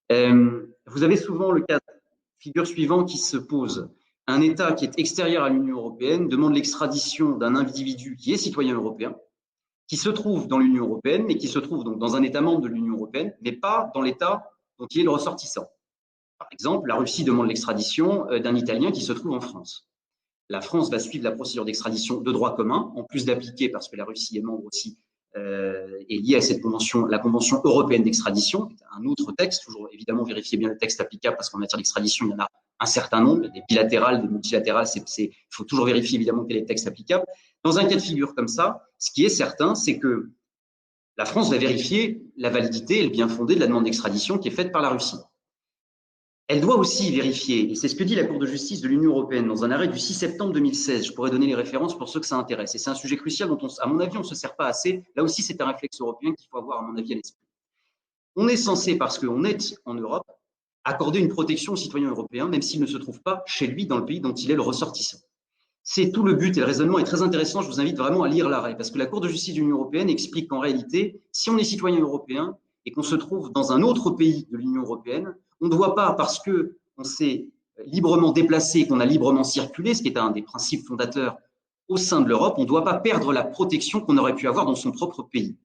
Vous avez souvent le cas de figure suivant qui se pose. Un État qui est extérieur à l'Union européenne demande l'extradition d'un individu qui est citoyen européen, qui se trouve dans l'Union européenne, mais qui se trouve donc dans un État membre de l'Union européenne, mais pas dans l'État dont il est le ressortissant. Par exemple, la Russie demande l'extradition d'un Italien qui se trouve en France. La France va suivre la procédure d'extradition de droit commun, en plus d'appliquer, parce que la Russie est membre aussi, est liée à cette convention, la Convention européenne d'extradition, un autre texte, toujours évidemment vérifier bien le texte applicable, parce qu'en matière d'extradition, il y en a un certain nombre, des bilatérales, des multilatérales, il faut toujours vérifier évidemment quel est le texte applicable. Dans un cas de figure comme ça, ce qui est certain, c'est que la France va vérifier la validité et le bien fondé de la demande d'extradition qui est faite par la Russie. Elle doit aussi vérifier, et c'est ce que dit la Cour de justice de l'Union européenne dans un arrêt du 6 septembre 2016, je pourrais donner les références pour ceux que ça intéresse, et c'est un sujet crucial dont, à mon avis, on ne se sert pas assez. Là aussi, c'est un réflexe européen qu'il faut avoir, à mon avis, à l'esprit. On est censé, parce qu'on est en Europe, accorder une protection aux citoyens européens, même s'ils ne se trouvent pas chez lui dans le pays dont il est le ressortissant. C'est tout le but et le raisonnement est très intéressant. Je vous invite vraiment à lire l'arrêt parce que la Cour de justice de l'Union européenne explique qu'en réalité, si on est citoyen européen et qu'on se trouve dans un autre pays de l'Union européenne, on ne doit pas, parce qu'on s'est librement déplacé, qu'on a librement circulé, ce qui est un des principes fondateurs au sein de l'Europe, on ne doit pas perdre la protection qu'on aurait pu avoir dans son propre pays.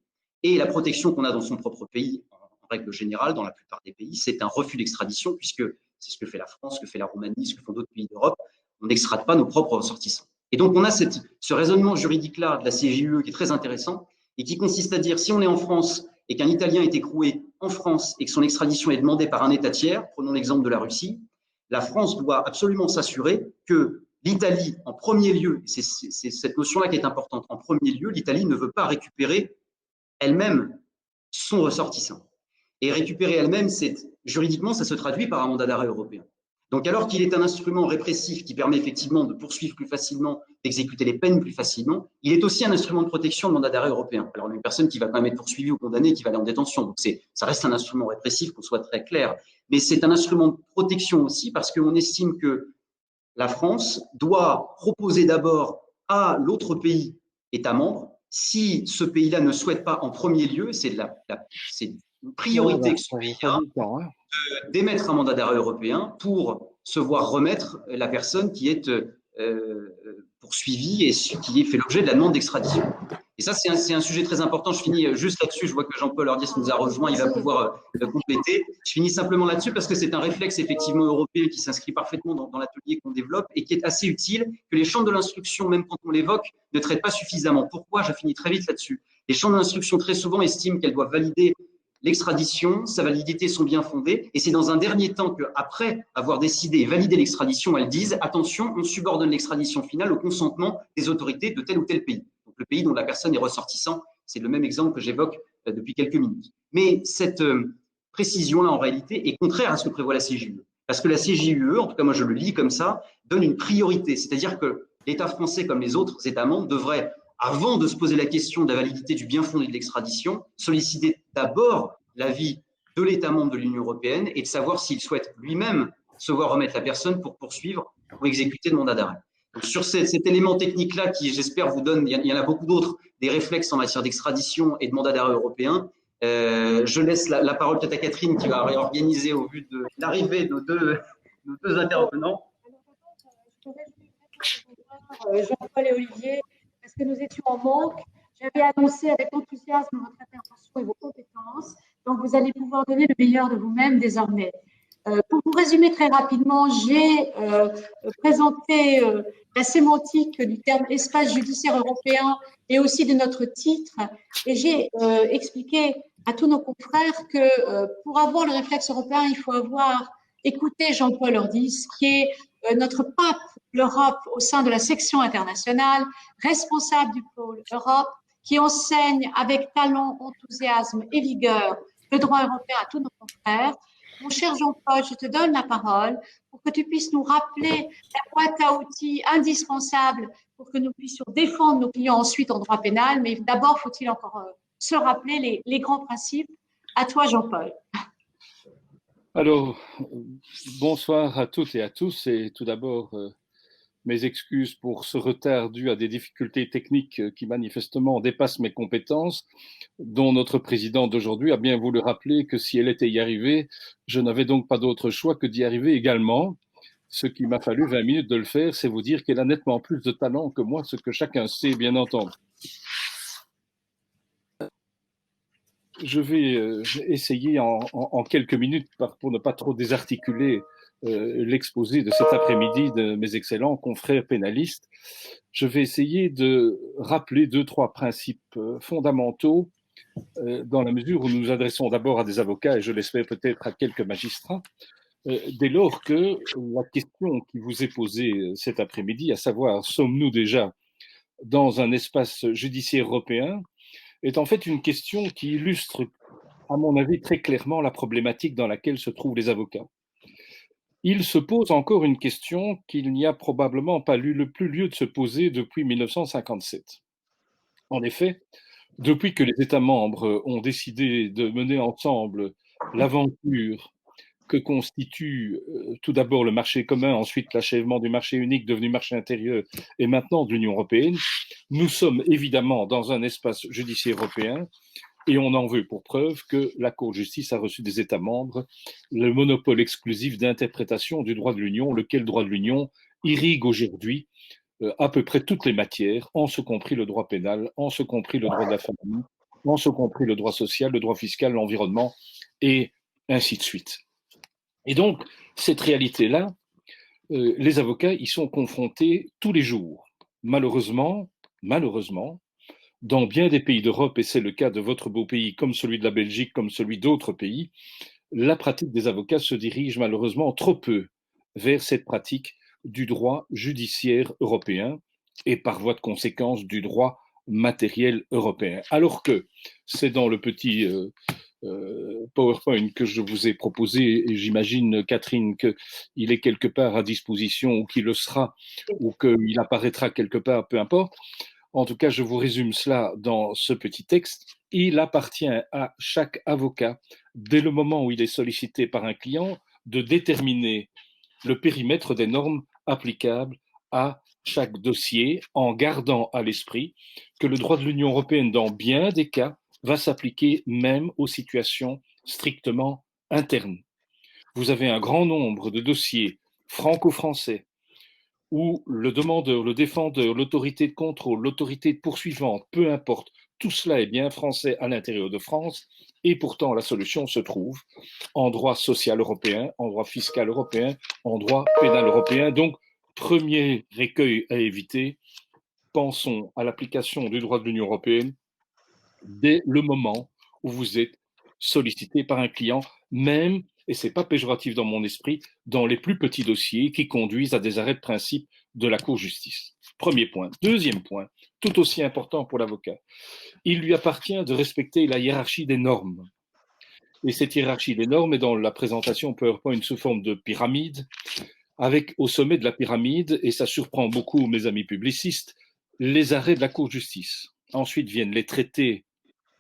Et la protection qu'on a dans son propre pays, en règle générale, dans la plupart des pays, c'est un refus d'extradition, puisque c'est ce que fait la France, ce que fait la Roumanie, ce que font d'autres pays d'Europe. On n'extrade pas nos propres ressortissants. Et donc, on a ce raisonnement juridique-là de la CJUE qui est très intéressant et qui consiste à dire, si on est en France et qu'un Italien est écroué en France et que son extradition est demandée par un État tiers, prenons l'exemple de la Russie, la France doit absolument s'assurer que l'Italie, en premier lieu, c'est cette notion-là qui est importante, en premier lieu, l'Italie ne veut pas récupérer elle-même son ressortissant. Et récupérer elle-même, juridiquement, ça se traduit par un mandat d'arrêt européen. Donc, alors qu'il est un instrument répressif qui permet effectivement de poursuivre plus facilement, d'exécuter les peines plus facilement, il est aussi un instrument de protection de mandat d'arrêt européen. Alors, on a une personne qui va quand même être poursuivie ou condamnée, qui va aller en détention. Donc, ça reste un instrument répressif, qu'on soit très clair. Mais c'est un instrument de protection aussi parce qu'on estime que la France doit proposer d'abord à l'autre pays État membre, si ce pays-là ne souhaite pas en premier lieu, c'est une priorité que ce pays-là, d'émettre un mandat d'arrêt européen pour se voir remettre la personne qui est poursuivie et qui fait l'objet de la demande d'extradition. Et ça, c'est un sujet très important. Je finis juste là-dessus. Je vois que Jean-Paul Ordiès nous a rejoint. Il va pouvoir compléter. Je finis simplement là-dessus parce que c'est un réflexe effectivement européen qui s'inscrit parfaitement dans l'atelier qu'on développe et qui est assez utile, que les chambres de l'instruction, même quand on l'évoque, ne traitent pas suffisamment. Pourquoi? Je finis très vite là-dessus. Les chambres de l'instruction, très souvent, estiment qu'elles doivent valider l'extradition, sa validité sont bien fondées, et c'est dans un dernier temps qu'après avoir décidé et validé l'extradition, elles disent attention, on subordonne l'extradition finale au consentement des autorités de tel ou tel pays. Donc le pays dont la personne est ressortissant, c'est le même exemple que j'évoque depuis quelques minutes. Mais cette précision-là, en réalité, est contraire à ce que prévoit la CJUE. Parce que la CJUE, en tout cas moi je le lis comme ça, donne une priorité, c'est-à-dire que l'État français, comme les autres États membres, devrait, avant de se poser la question de la validité du bien fondé de l'extradition, solliciter d'abord l'avis de l'État membre de l'Union européenne et de savoir s'il souhaite lui-même se voir remettre la personne pour poursuivre ou exécuter le mandat d'arrêt. Sur cet élément technique-là, qui j'espère vous donne, il y en a beaucoup d'autres, des réflexes en matière d'extradition et de mandat d'arrêt européen. Je laisse la parole peut-être à Catherine qui va réorganiser au vu de l'arrivée de nos deux intervenants. Jean-Paul et Olivier, parce que nous étions en manque. J'avais annoncé avec enthousiasme votre intervention et vos compétences. Donc, vous allez pouvoir donner le meilleur de vous-même désormais. Pour vous résumer très rapidement, j'ai présenté la sémantique du terme espace judiciaire européen et aussi de notre titre. Et j'ai expliqué à tous nos confrères que pour avoir le réflexe européen, il faut avoir écouté Jean-Paul Ordis, qui est notre pape l'Europe au sein de la section internationale, responsable du pôle Europe, qui enseigne avec talent, enthousiasme et vigueur le droit européen à tous nos confrères. Mon cher Jean-Paul, je te donne la parole pour que tu puisses nous rappeler la boîte à outils indispensable pour que nous puissions défendre nos clients ensuite en droit pénal. Mais d'abord, faut-il encore se rappeler les grands principes. À toi, Jean-Paul. Alors, bonsoir à toutes et à tous. Et tout d'abord, mes excuses pour ce retard dû à des difficultés techniques qui manifestement dépassent mes compétences, dont notre présidente d'aujourd'hui a bien voulu rappeler que si elle était y arrivée, je n'avais donc pas d'autre choix que d'y arriver également. Ce qui m'a fallu 20 minutes de le faire, c'est vous dire qu'elle a nettement plus de talent que moi, ce que chacun sait, bien entendu. Je vais essayer en quelques minutes, pour ne pas trop désarticuler l'exposé de cet après-midi de mes excellents confrères pénalistes, je vais essayer de rappeler 2-3 principes fondamentaux dans la mesure où nous nous adressons d'abord à des avocats et je l'espère peut-être à quelques magistrats, dès lors que la question qui vous est posée cet après-midi, à savoir sommes-nous déjà dans un espace judiciaire européen, est en fait une question qui illustre, à mon avis, très clairement la problématique dans laquelle se trouvent les avocats. Il se pose encore une question qu'il n'y a probablement pas le plus lieu de se poser depuis 1957. En effet, depuis que les États membres ont décidé de mener ensemble l'aventure que constitue tout d'abord le marché commun, ensuite l'achèvement du marché unique devenu marché intérieur et maintenant de l'Union européenne, nous sommes évidemment dans un espace judiciaire européen et on en veut pour preuve que la Cour de justice a reçu des États membres le monopole exclusif d'interprétation du droit de l'Union, lequel droit de l'Union irrigue aujourd'hui à peu près toutes les matières, en ce compris le droit pénal, en ce compris le droit de la famille, en ce compris le droit social, le droit fiscal, l'environnement et ainsi de suite. Et donc, cette réalité-là, les avocats y sont confrontés tous les jours. Malheureusement, dans bien des pays d'Europe, et c'est le cas de votre beau pays, comme celui de la Belgique, comme celui d'autres pays, la pratique des avocats se dirige malheureusement trop peu vers cette pratique du droit judiciaire européen et par voie de conséquence du droit matériel européen. Alors que c'est dans le petit PowerPoint que je vous ai proposé, et j'imagine, Catherine, qu'il est quelque part à disposition ou qu'il le sera ou qu'il apparaîtra quelque part, peu importe. En tout cas, je vous résume cela dans ce petit texte. Il appartient à chaque avocat, dès le moment où il est sollicité par un client, de déterminer le périmètre des normes applicables à chaque dossier, en gardant à l'esprit que le droit de l'Union européenne, dans bien des cas, va s'appliquer même aux situations strictement internes. Vous avez un grand nombre de dossiers franco-français où le demandeur, le défendeur, l'autorité de contrôle, l'autorité de poursuivante, peu importe, tout cela est bien français à l'intérieur de France, et pourtant la solution se trouve en droit social européen, en droit fiscal européen, en droit pénal européen. Donc, premier écueil à éviter, pensons à l'application du droit de l'Union européenne dès le moment où vous êtes sollicité par un client, même, et c'est pas péjoratif dans mon esprit, dans les plus petits dossiers qui conduisent à des arrêts de principe de la Cour de justice. Premier point. Deuxième point, tout aussi important pour l'avocat, il lui appartient de respecter la hiérarchie des normes. Et cette hiérarchie des normes est dans la présentation PowerPoint sous forme de pyramide, avec au sommet de la pyramide, et ça surprend beaucoup mes amis publicistes, les arrêts de la Cour de justice. Ensuite viennent les traités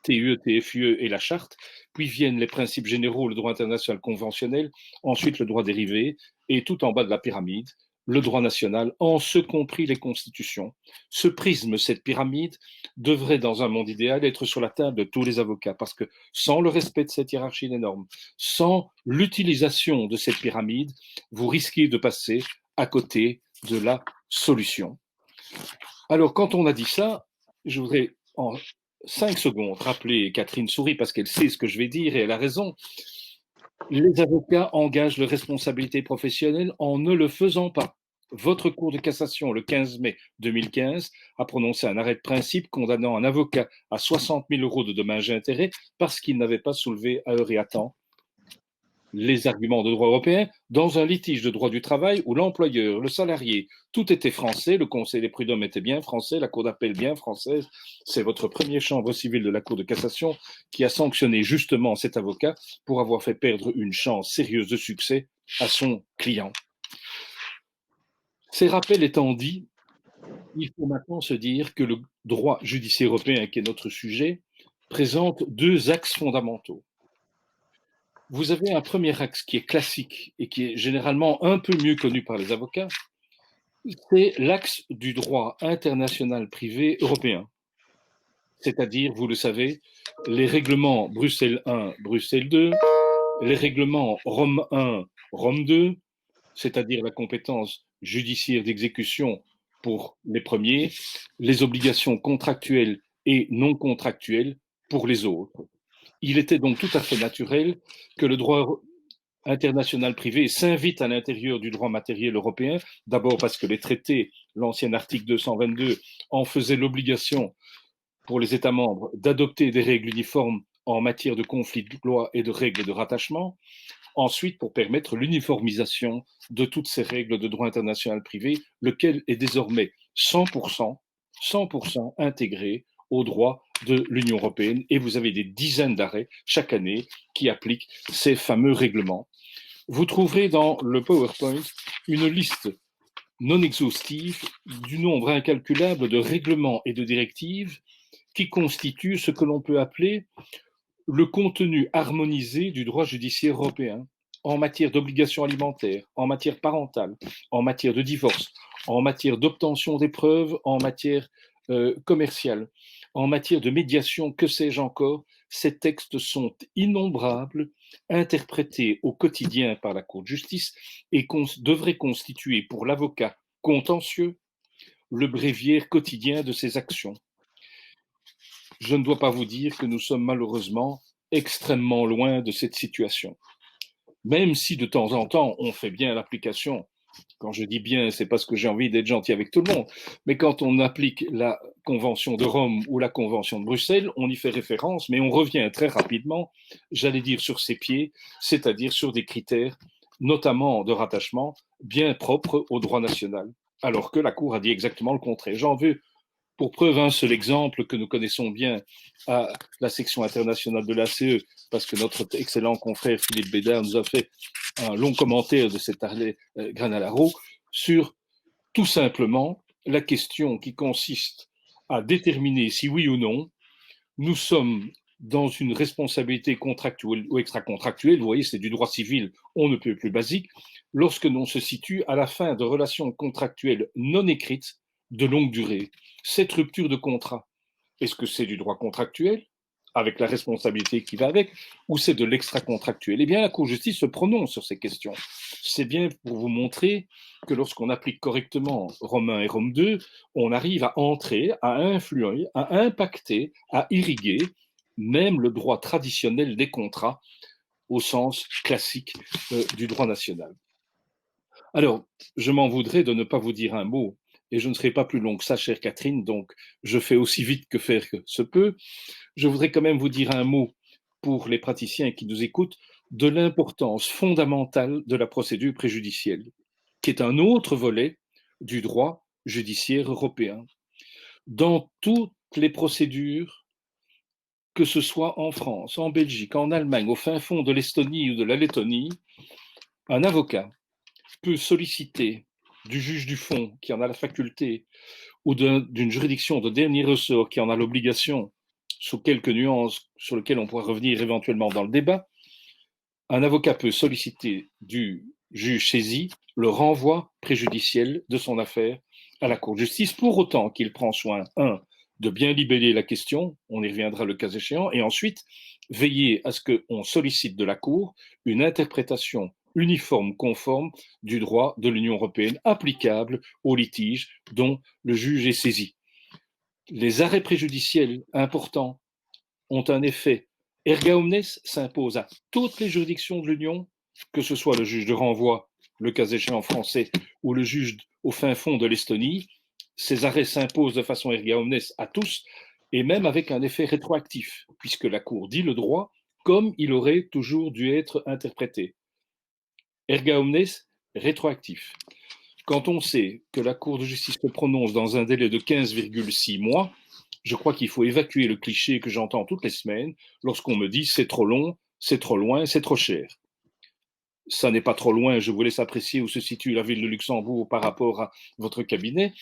TUE, TFUE et la charte, puis viennent les principes généraux, le droit international conventionnel, ensuite le droit dérivé, et tout en bas de la pyramide, le droit national, en ce compris les constitutions. Ce prisme, cette pyramide, devrait, dans un monde idéal, être sur la table de tous les avocats, parce que sans le respect de cette hiérarchie des normes, sans l'utilisation de cette pyramide, vous risquez de passer à côté de la solution. Alors, quand on a dit ça, je voudrais en 5 secondes rappeler Catherine Souris, parce qu'elle sait ce que je vais dire et elle a raison. Les avocats engagent leur responsabilité professionnelle en ne le faisant pas. Votre Cour de cassation, le 15 mai 2015, a prononcé un arrêt de principe condamnant un avocat à 60 000 € de dommages et intérêts parce qu'il n'avait pas soulevé à heure et à temps les arguments de droit européen dans un litige de droit du travail où l'employeur, le salarié, tout était français, le conseil des prud'hommes était bien français, la cour d'appel bien française. C'est votre première chambre civile de la Cour de cassation qui a sanctionné justement cet avocat pour avoir fait perdre une chance sérieuse de succès à son client. Ces rappels étant dits, il faut maintenant se dire que le droit judiciaire européen, qui est notre sujet, présente 2 axes fondamentaux. Vous avez un premier axe qui est classique et qui est généralement un peu mieux connu par les avocats, c'est l'axe du droit international privé européen. C'est-à-dire, vous le savez, les règlements Bruxelles I, Bruxelles II, les règlements Rome I, Rome II, c'est-à-dire la compétence judiciaire d'exécution pour les premiers, les obligations contractuelles et non contractuelles pour les autres. Il était donc tout à fait naturel que le droit international privé s'invite à l'intérieur du droit matériel européen, d'abord parce que les traités, l'ancien article 222, en faisaient l'obligation pour les États membres d'adopter des règles uniformes en matière de conflit de loi et de règles de rattachement. Ensuite, pour permettre l'uniformisation de toutes ces règles de droit international privé, lequel est désormais 100% intégré au droit de l'Union européenne, et vous avez des dizaines d'arrêts chaque année qui appliquent ces fameux règlements. Vous trouverez dans le PowerPoint une liste non exhaustive du nombre incalculable de règlements et de directives qui constituent ce que l'on peut appeler le contenu harmonisé du droit judiciaire européen en matière d'obligations alimentaires, en matière parentale, en matière de divorce, en matière d'obtention des preuves, en matière commerciale, en matière de médiation, que sais-je encore. Ces textes sont innombrables, interprétés au quotidien par la Cour de justice et devraient constituer pour l'avocat contentieux le bréviaire quotidien de ses actions. Je ne dois pas vous dire que nous sommes malheureusement extrêmement loin de cette situation. Même si de temps en temps, on fait bien l'application. Quand je dis bien, c'est parce que j'ai envie d'être gentil avec tout le monde. Mais quand on applique la Convention de Rome ou la Convention de Bruxelles, on y fait référence, mais on revient très rapidement, j'allais dire sur ses pieds, c'est-à-dire sur des critères, notamment de rattachement, bien propres au droit national. Alors que la Cour a dit exactement le contraire. J'en veux pour preuve un seul exemple que nous connaissons bien à la section internationale de l'ACE, parce que notre excellent confrère Philippe Bédard nous a fait un long commentaire de cet arrêt Granalaro sur tout simplement la question qui consiste à déterminer si oui ou non nous sommes dans une responsabilité contractuelle ou extra-contractuelle, vous voyez, c'est du droit civil, on ne peut plus basique, lorsque l'on se situe à la fin de relations contractuelles non écrites de longue durée. Cette rupture de contrat, est-ce que c'est du droit contractuel, avec la responsabilité qui va avec, ou c'est de l'extra-contractuel? Eh bien, la Cour de justice se prononce sur ces questions. C'est bien pour vous montrer que lorsqu'on applique correctement Rome I et Rome II, on arrive à entrer, à influer, à impacter, à irriguer même le droit traditionnel des contrats au sens classique du droit national. Alors, je m'en voudrais de ne pas vous dire un mot, et je ne serai pas plus long que ça, chère Catherine, donc je fais aussi vite que faire se peut. Je voudrais quand même vous dire un mot pour les praticiens qui nous écoutent de l'importance fondamentale de la procédure préjudicielle, qui est un autre volet du droit judiciaire européen. Dans toutes les procédures, que ce soit en France, en Belgique, en Allemagne, au fin fond de l'Estonie ou de la Lettonie, un avocat peut solliciter du juge du fond qui en a la faculté ou d'une juridiction de dernier ressort qui en a l'obligation, sous quelques nuances sur lesquelles on pourra revenir éventuellement dans le débat, un avocat peut solliciter du juge saisi le renvoi préjudiciel de son affaire à la Cour de justice, pour autant qu'il prend soin, de bien libeller la question, on y reviendra le cas échéant, et ensuite veiller à ce qu'on sollicite de la Cour une interprétation uniforme, conforme du droit de l'Union européenne applicable aux litiges dont le juge est saisi. Les arrêts préjudiciels importants ont un effet erga omnes, s'impose à toutes les juridictions de l'Union, que ce soit le juge de renvoi, le cas échéant français, ou le juge au fin fond de l'Estonie. Ces arrêts s'imposent de façon erga omnes à tous, et même avec un effet rétroactif, puisque la Cour dit le droit comme il aurait toujours dû être interprété. Erga omnes, rétroactif. Quand on sait que la Cour de justice se prononce dans un délai de 15,6 mois, je crois qu'il faut évacuer le cliché que j'entends toutes les semaines lorsqu'on me dit c'est trop long, c'est trop loin, c'est trop cher. Ça n'est pas trop loin, je vous laisse apprécier où se situe la ville de Luxembourg par rapport à votre cabinet.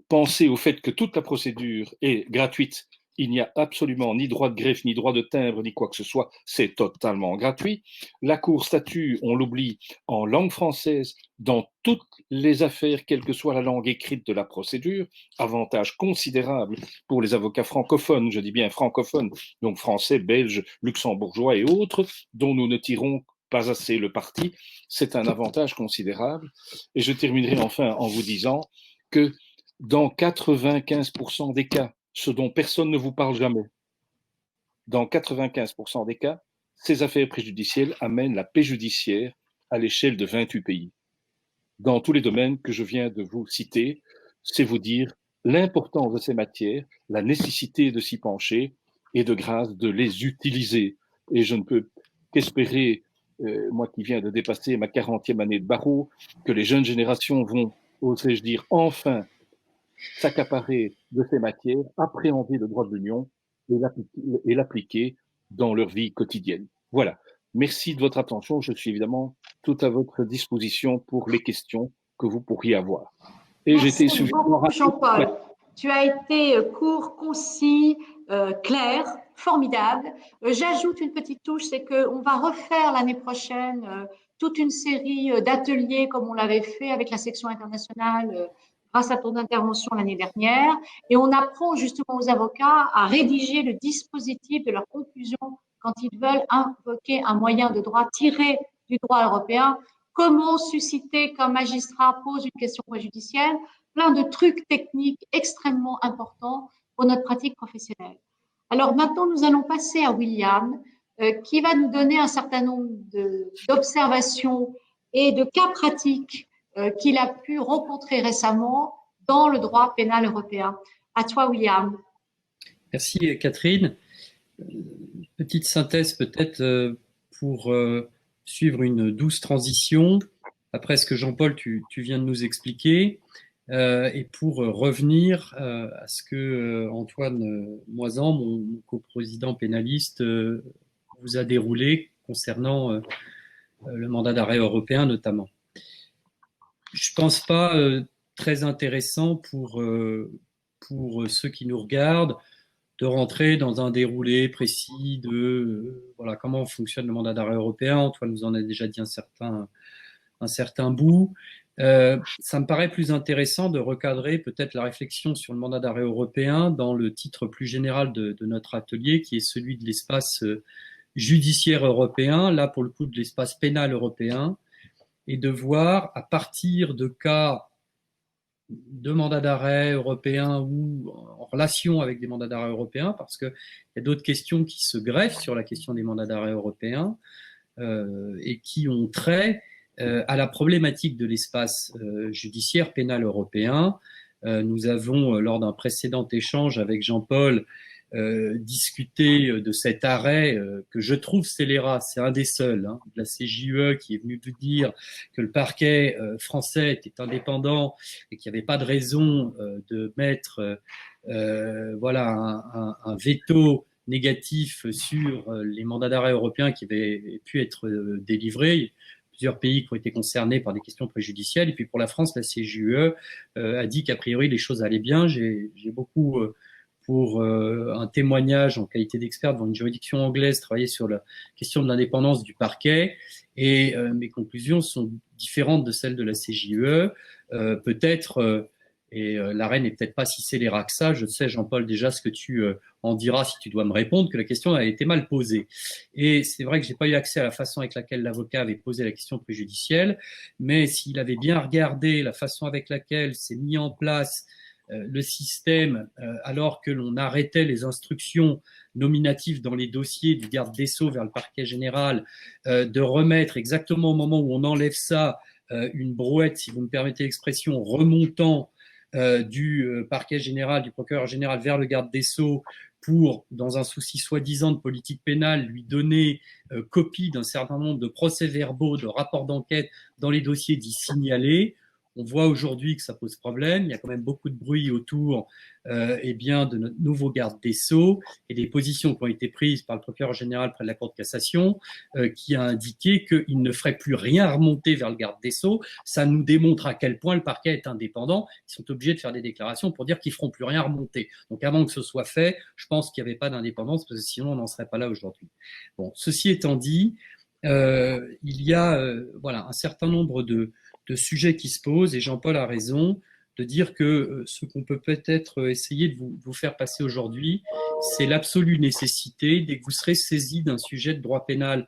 Pensez au fait que toute la procédure est gratuite. Il n'y a absolument ni droit de greffe, ni droit de timbre, ni quoi que ce soit. C'est totalement gratuit. La Cour statue, on l'oublie, en langue française dans toutes les affaires, quelle que soit la langue écrite de la procédure. Avantage considérable pour les avocats francophones, je dis bien francophones, donc français, belges, luxembourgeois et autres, dont nous ne tirons pas assez le parti. C'est un avantage considérable. Et je terminerai enfin en vous disant que dans 95% des cas, ce dont personne ne vous parle jamais, dans 95% des cas, ces affaires préjudicielles amènent la paix judiciaire à l'échelle de 28 pays. Dans tous les domaines que je viens de vous citer, c'est vous dire l'importance de ces matières, la nécessité de s'y pencher et de grâce de les utiliser. Et je ne peux qu'espérer, moi qui viens de dépasser ma 40e année de barreau, que les jeunes générations vont, oserais-je dire, enfin s'accaparer de ces matières, appréhender le droit de l'Union et l'appliquer dans leur vie quotidienne. Voilà. Merci de votre attention. Je suis évidemment tout à votre disposition pour les questions que vous pourriez avoir. Et merci beaucoup, Jean-Paul. Ouais. Tu as été court, concis, clair, formidable. J'ajoute une petite touche, c'est qu'on va refaire l'année prochaine toute une série d'ateliers comme on l'avait fait avec la section internationale grâce à ton intervention l'année dernière. Et on apprend justement aux avocats à rédiger le dispositif de leur conclusion quand ils veulent invoquer un moyen de droit tiré du droit européen. Comment susciter qu'un magistrat pose une question préjudicielle, plein de trucs techniques extrêmement importants pour notre pratique professionnelle. Alors maintenant, nous allons passer à William, qui va nous donner un certain nombre d'observations et de cas pratiques qu'il a pu rencontrer récemment dans le droit pénal européen. À toi, William. Merci, Catherine. Petite synthèse peut-être pour suivre une douce transition après ce que Jean-Paul, tu viens de nous expliquer, et pour revenir à ce que Antoine Moisan, mon coprésident pénaliste, vous a déroulé concernant le mandat d'arrêt européen notamment. Je pense pas très intéressant pour ceux qui nous regardent de rentrer dans un déroulé précis de voilà comment fonctionne le mandat d'arrêt européen. Antoine nous en a déjà dit un certain bout. Ça me paraît plus intéressant de recadrer peut-être la réflexion sur le mandat d'arrêt européen dans le titre plus général de notre atelier, qui est celui de l'espace judiciaire européen, là pour le coup de l'espace pénal européen, et de voir à partir de cas de mandats d'arrêt européens ou en relation avec des mandats d'arrêt européens, parce qu'il y a d'autres questions qui se greffent sur la question des mandats d'arrêt européens et qui ont trait à la problématique de l'espace judiciaire pénal européen. Nous avons, lors d'un précédent échange avec Jean-Paul, discuter de cet arrêt que je trouve scélérat. C'est un des seuls, hein, de la CJUE, qui est venu vous dire que le parquet français était indépendant et qu'il n'y avait pas de raison de mettre voilà, un veto négatif sur les mandats d'arrêt européens qui avaient pu être délivrés. Il y a plusieurs pays qui ont été concernés par des questions préjudicielles. Et puis pour la France, la CJUE a dit qu'a priori les choses allaient bien. J'ai beaucoup, pour un témoignage en qualité d'expert devant une juridiction anglaise, travaillé sur la question de l'indépendance du parquet. Et mes conclusions sont différentes de celles de la CJUE. Peut-être... Et l'arrêt n'est peut-être pas si scélérat que ça. Je sais, Jean-Paul, déjà ce que tu en diras si tu dois me répondre, que la question a été mal posée. Et c'est vrai que j'ai pas eu accès à la façon avec laquelle l'avocat avait posé la question préjudicielle, mais s'il avait bien regardé la façon avec laquelle s'est mis en place le système, alors que l'on arrêtait les instructions nominatives dans les dossiers du garde des Sceaux vers le parquet général, de remettre exactement au moment où on enlève ça, une brouette, si vous me permettez l'expression, remontant du parquet général, du procureur général vers le garde des Sceaux pour, dans un souci soi-disant de politique pénale, lui donner copie d'un certain nombre de procès-verbaux, de rapports d'enquête dans les dossiers d'y signaler. On voit aujourd'hui que ça pose problème. Il y a quand même beaucoup de bruit autour eh bien, de notre nouveau garde des Sceaux et des positions qui ont été prises par le procureur général près de la Cour de cassation qui a indiqué qu'il ne ferait plus rien remonter vers le garde des Sceaux. Ça nous démontre à quel point le parquet est indépendant. Ils sont obligés de faire des déclarations pour dire qu'ils ne feront plus rien remonter. Donc avant que ce soit fait, je pense qu'il n'y avait pas d'indépendance parce que sinon on n'en serait pas là aujourd'hui. Bon, ceci étant dit, il y a voilà, un certain nombre de sujets qui se posent, et Jean-Paul a raison de dire que ce qu'on peut peut-être essayer de vous faire passer aujourd'hui, c'est l'absolue nécessité, dès que vous serez saisi d'un sujet de droit pénal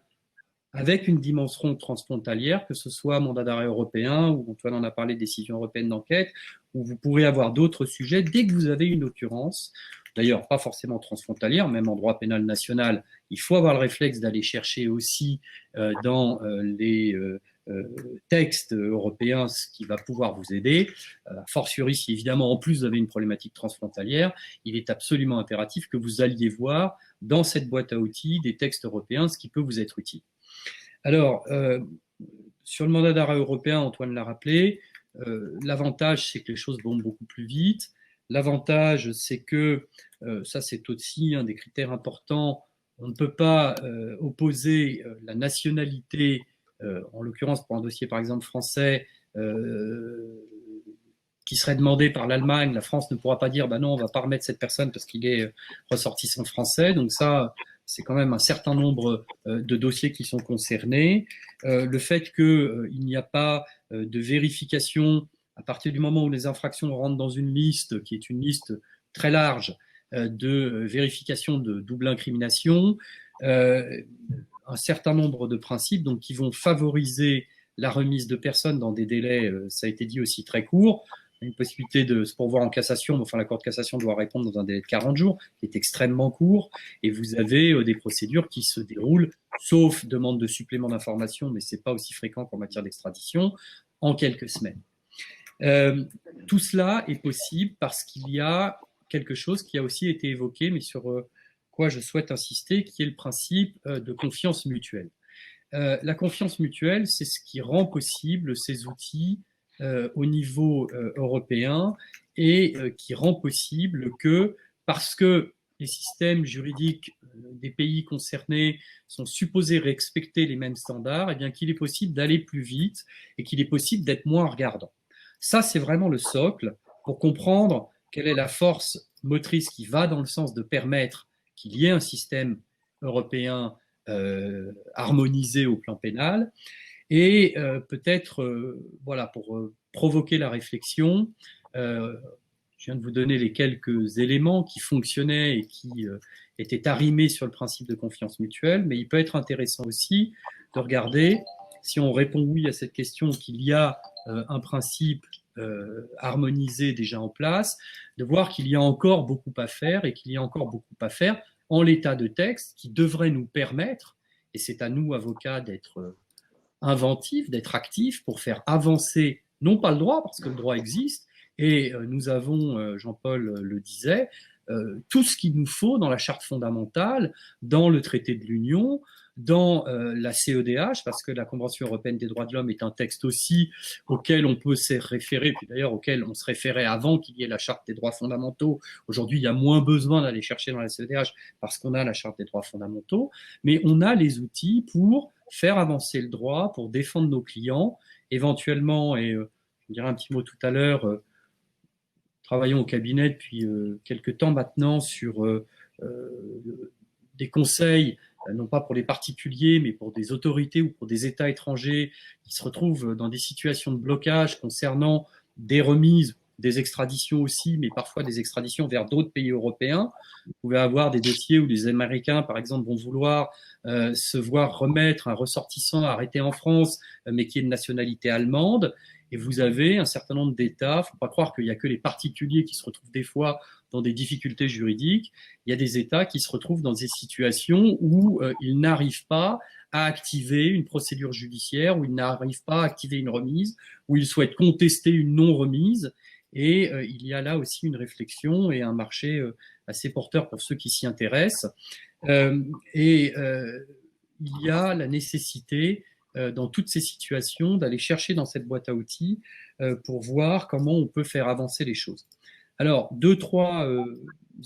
avec une dimension transfrontalière, que ce soit mandat d'arrêt européen, ou Antoine en a parlé, décision européenne d'enquête, ou vous pourrez avoir d'autres sujets, dès que vous avez une occurrence, d'ailleurs pas forcément transfrontalière, même en droit pénal national, il faut avoir le réflexe d'aller chercher aussi dans les texte européen, ce qui va pouvoir vous aider. A fortiori, si évidemment en plus vous avez une problématique transfrontalière, il est absolument impératif que vous alliez voir dans cette boîte à outils des textes européens, ce qui peut vous être utile. Alors, sur le mandat d'arrêt européen, Antoine l'a rappelé, l'avantage c'est que les choses vont beaucoup plus vite. L'avantage c'est que, ça c'est aussi un des critères importants, on ne peut pas opposer la nationalité en l'occurrence pour un dossier par exemple français qui serait demandé par l'Allemagne, la France ne pourra pas dire bah non, on va pas remettre cette personne parce qu'il est ressortissant français. Donc ça, c'est quand même un certain nombre de dossiers qui sont concernés. Le fait qu'il n'y a pas de vérification à partir du moment où les infractions rentrent dans une liste qui est une liste très large de vérification de double incrimination, un certain nombre de principes donc, qui vont favoriser la remise de personnes dans des délais, ça a été dit aussi, très courts. Une possibilité de se pourvoir en cassation, mais enfin la Cour de cassation doit répondre dans un délai de 40 jours, qui est extrêmement court, et vous avez des procédures qui se déroulent, sauf demande de supplément d'information, mais c'est pas aussi fréquent qu'en matière d'extradition, en quelques semaines. Tout cela est possible parce qu'il y a quelque chose qui a aussi été évoqué, mais sur quoi je souhaite insister, qui est le principe de confiance mutuelle. La confiance mutuelle, c'est ce qui rend possible ces outils au niveau européen et qui rend possible que, parce que les systèmes juridiques des pays concernés sont supposés respecter les mêmes standards, et bien qu'il est possible d'aller plus vite et qu'il est possible d'être moins regardant. Ça, c'est vraiment le socle pour comprendre quelle est la force motrice qui va dans le sens de permettre qu'il y ait un système européen harmonisé au plan pénal. Et peut-être, voilà, pour provoquer la réflexion, je viens de vous donner les quelques éléments qui fonctionnaient et qui étaient arrimés sur le principe de confiance mutuelle, mais il peut être intéressant aussi de regarder, si on répond oui à cette question, qu'il y a un principe harmonisé déjà en place, de voir qu'il y a encore beaucoup à faire et qu'il y a encore beaucoup à faire en l'état de texte qui devrait nous permettre, et c'est à nous, avocats, d'être inventifs, d'être actifs pour faire avancer, non pas le droit, parce que le droit existe, et nous avons, Jean-Paul le disait, tout ce qu'il nous faut dans la charte fondamentale, dans le traité de l'Union, dans la CEDH, parce que la Convention européenne des droits de l'homme est un texte aussi auquel on peut se référer, puis d'ailleurs auquel on se référait avant qu'il y ait la charte des droits fondamentaux. Aujourd'hui, il y a moins besoin d'aller chercher dans la CEDH parce qu'on a la charte des droits fondamentaux, mais on a les outils pour faire avancer le droit, pour défendre nos clients, éventuellement, et je dirai un petit mot tout à l'heure, travaillons au cabinet depuis quelques temps maintenant sur des conseils, non pas pour les particuliers, mais pour des autorités ou pour des États étrangers qui se retrouvent dans des situations de blocage concernant des remises, des extraditions aussi, mais parfois des extraditions vers d'autres pays européens. Vous pouvez avoir des dossiers où les Américains, par exemple, vont vouloir se voir remettre un ressortissant arrêté en France, mais qui est de nationalité allemande. Et vous avez un certain nombre d'États, il ne faut pas croire qu'il n'y a que les particuliers qui se retrouvent des fois dans des difficultés juridiques, il y a des États qui se retrouvent dans des situations où ils n'arrivent pas à activer une procédure judiciaire, où ils n'arrivent pas à activer une remise, où ils souhaitent contester une non-remise. Et il y a là aussi une réflexion et un marché assez porteur pour ceux qui s'y intéressent. Il y a la nécessité dans toutes ces situations, d'aller chercher dans cette boîte à outils pour voir comment on peut faire avancer les choses. Alors, 2-3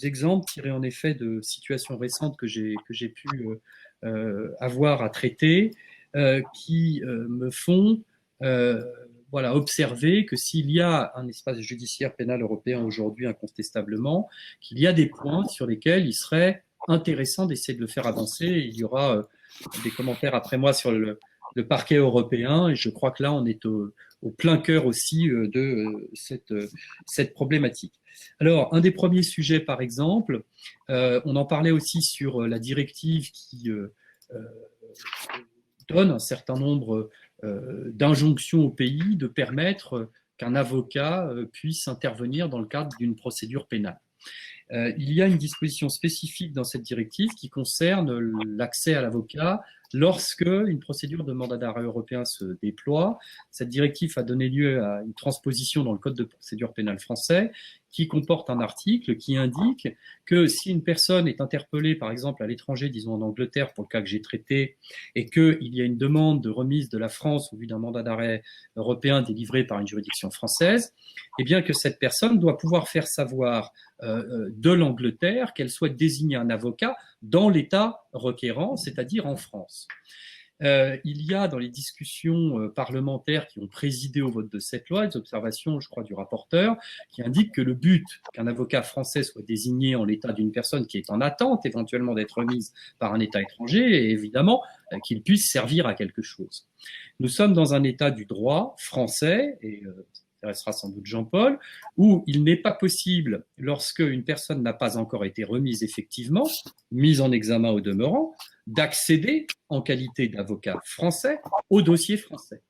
exemples tirés en effet de situations récentes que j'ai pu avoir à traiter, qui me font observer que s'il y a un espace judiciaire pénal européen aujourd'hui incontestablement, qu'il y a des points sur lesquels il serait intéressant d'essayer de le faire avancer. Il y aura des commentaires après moi sur le parquet européen, et je crois que là, on est au plein cœur aussi de cette problématique. Alors, un des premiers sujets, par exemple, on en parlait aussi sur la directive qui donne un certain nombre d'injonctions au pays de permettre qu'un avocat puisse intervenir dans le cadre d'une procédure pénale. Il y a une disposition spécifique dans cette directive qui concerne l'accès à l'avocat lorsque une procédure de mandat d'arrêt européen se déploie. Cette directive a donné lieu à une transposition dans le Code de procédure pénale français qui comporte un article qui indique que si une personne est interpellée, par exemple à l'étranger, disons en Angleterre pour le cas que j'ai traité, et qu'il y a une demande de remise de la France au vu d'un mandat d'arrêt européen délivré par une juridiction française, eh bien que cette personne doit pouvoir faire savoir de l'Angleterre qu'elle souhaite désigner un avocat dans l'État requérant, c'est-à-dire en France. Il y a dans les discussions parlementaires qui ont présidé au vote de cette loi, des observations, je crois, du rapporteur, qui indiquent que le but qu'un avocat français soit désigné en l'état d'une personne qui est en attente éventuellement d'être remise par un État étranger est évidemment qu'il puisse servir à quelque chose. Nous sommes dans un État du droit français, et ça intéressera sans doute Jean-Paul, où il n'est pas possible, lorsque une personne n'a pas encore été remise effectivement, mise en examen au demeurant, d'accéder en qualité d'avocat français au dossier français.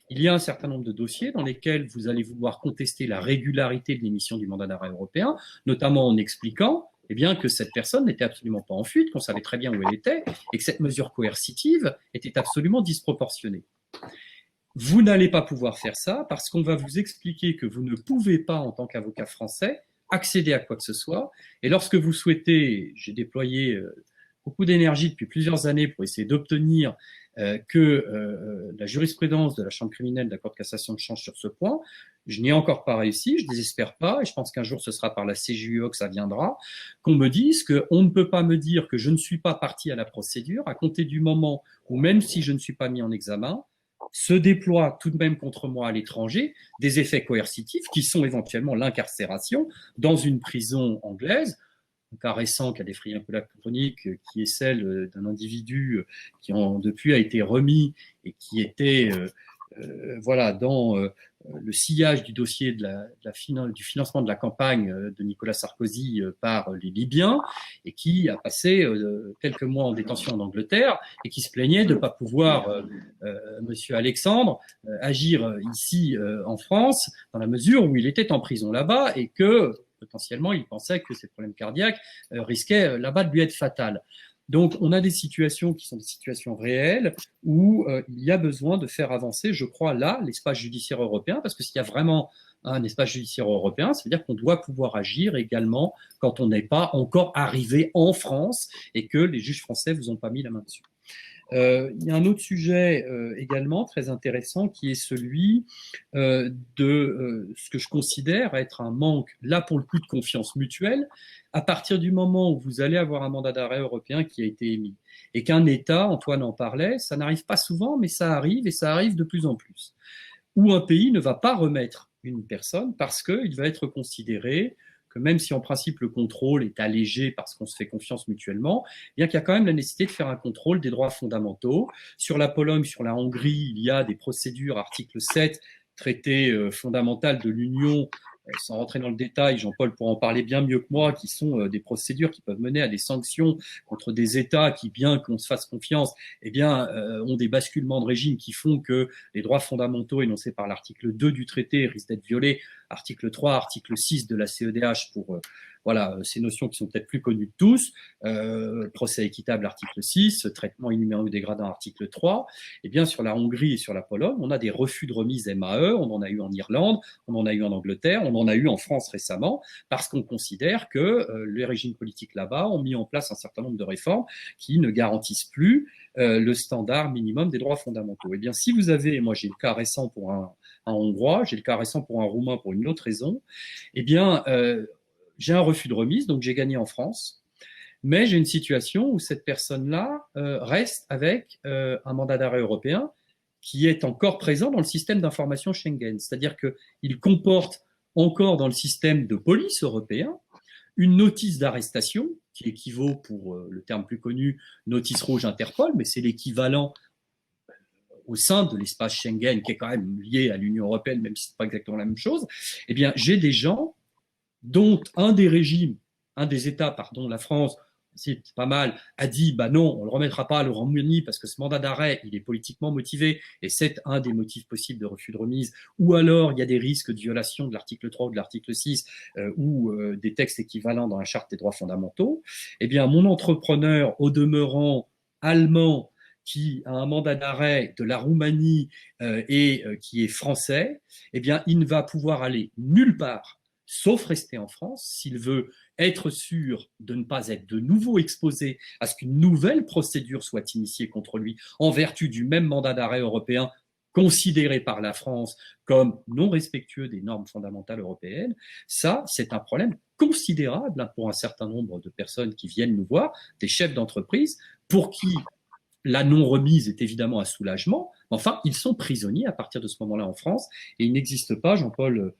Il y a un certain nombre de dossiers dans lesquels vous allez vouloir contester la régularité de l'émission du mandat d'arrêt européen, notamment en expliquant bien, que cette personne n'était absolument pas en fuite, qu'on savait très bien où elle était, et que cette mesure coercitive était absolument disproportionnée. Vous n'allez pas pouvoir faire ça parce qu'on va vous expliquer que vous ne pouvez pas, en tant qu'avocat français, accéder à quoi que ce soit. Et lorsque vous souhaitez, j'ai déployé beaucoup d'énergie depuis plusieurs années pour essayer d'obtenir que la jurisprudence de la Chambre criminelle de la Cour de cassation change sur ce point. Je n'y ai encore pas réussi, je ne désespère pas, et je pense qu'un jour ce sera par la CJUE que ça viendra, qu'on me dise qu'on ne peut pas me dire que je ne suis pas partie à la procédure à compter du moment où, même si je ne suis pas mis en examen, se déploient tout de même contre moi à l'étranger des effets coercitifs qui sont éventuellement l'incarcération dans une prison anglaise. Un cas récent qui a défrayé un peu la chronique, qui est celle d'un individu qui depuis a été remis et qui était dans le sillage du dossier du financement de la campagne de Nicolas Sarkozy par les Libyens et qui a passé quelques mois en détention en Angleterre et qui se plaignait de ne pas pouvoir, Monsieur Alexandre, agir ici en France dans la mesure où il était en prison là-bas et que potentiellement il pensait que ses problèmes cardiaques risquaient là-bas de lui être fatals. Donc, on a des situations qui sont des situations réelles où il y a besoin de faire avancer, je crois, là, l'espace judiciaire européen, parce que s'il y a vraiment un espace judiciaire européen, ça veut dire qu'on doit pouvoir agir également quand on n'est pas encore arrivé en France et que les juges français vous ont pas mis la main dessus. Il y a un autre sujet également très intéressant qui est celui de ce que je considère être un manque, là pour le coup, de confiance mutuelle, à partir du moment où vous allez avoir un mandat d'arrêt européen qui a été émis et qu'un État, Antoine en parlait, ça n'arrive pas souvent, mais ça arrive et ça arrive de plus en plus, où un pays ne va pas remettre une personne parce qu'il va être considéré que même si en principe le contrôle est allégé parce qu'on se fait confiance mutuellement, bien qu'il y a quand même la nécessité de faire un contrôle des droits fondamentaux. Sur la Pologne, sur la Hongrie, il y a des procédures, article 7, traité fondamental de l'Union, sans rentrer dans le détail, Jean-Paul pourra en parler bien mieux que moi, qui sont des procédures qui peuvent mener à des sanctions contre des États qui, bien qu'on se fasse confiance, eh bien, ont des basculements de régime qui font que les droits fondamentaux énoncés par l'article 2 du traité risquent d'être violés, article 3, article 6 de la CEDH pour voilà, ces notions qui sont peut-être plus connues de tous, procès équitable, article 6, traitement inhumain ou dégradant, article 3, et bien sur la Hongrie et sur la Pologne, on a des refus de remise MAE, on en a eu en Irlande, on en a eu en Angleterre, on en a eu en France récemment, parce qu'on considère que les régimes politiques là-bas ont mis en place un certain nombre de réformes qui ne garantissent plus le standard minimum des droits fondamentaux. Et bien si vous avez, moi j'ai le cas récent pour un Hongrois, j'ai le cas récent pour un Roumain pour une autre raison, eh bien j'ai un refus de remise, donc j'ai gagné en France, mais j'ai une situation où cette personne-là reste avec un mandat d'arrêt européen qui est encore présent dans le système d'information Schengen. C'est-à-dire qu'il comporte encore dans le système de police européen une notice d'arrestation qui équivaut, pour le terme plus connu, notice rouge Interpol, mais c'est l'équivalent au sein de l'espace Schengen qui est quand même lié à l'Union européenne, même si ce n'est pas exactement la même chose. Eh bien, j'ai des gens dont un des États, la France, c'est pas mal, a dit bah non, on ne le remettra pas à la Roumanie parce que ce mandat d'arrêt, il est politiquement motivé et c'est un des motifs possibles de refus de remise, ou alors il y a des risques de violation de l'article 3 ou de l'article 6 ou des textes équivalents dans la Charte des droits fondamentaux. Eh bien, mon entrepreneur, au demeurant allemand, qui a un mandat d'arrêt de la Roumanie et qui est français, eh bien, il ne va pouvoir aller nulle part sauf rester en France, s'il veut être sûr de ne pas être de nouveau exposé à ce qu'une nouvelle procédure soit initiée contre lui en vertu du même mandat d'arrêt européen considéré par la France comme non respectueux des normes fondamentales européennes. Ça, c'est un problème considérable pour un certain nombre de personnes qui viennent nous voir, des chefs d'entreprise, pour qui la non-remise est évidemment un soulagement, mais enfin, ils sont prisonniers à partir de ce moment-là en France, et il n'existe pas, Jean-Paul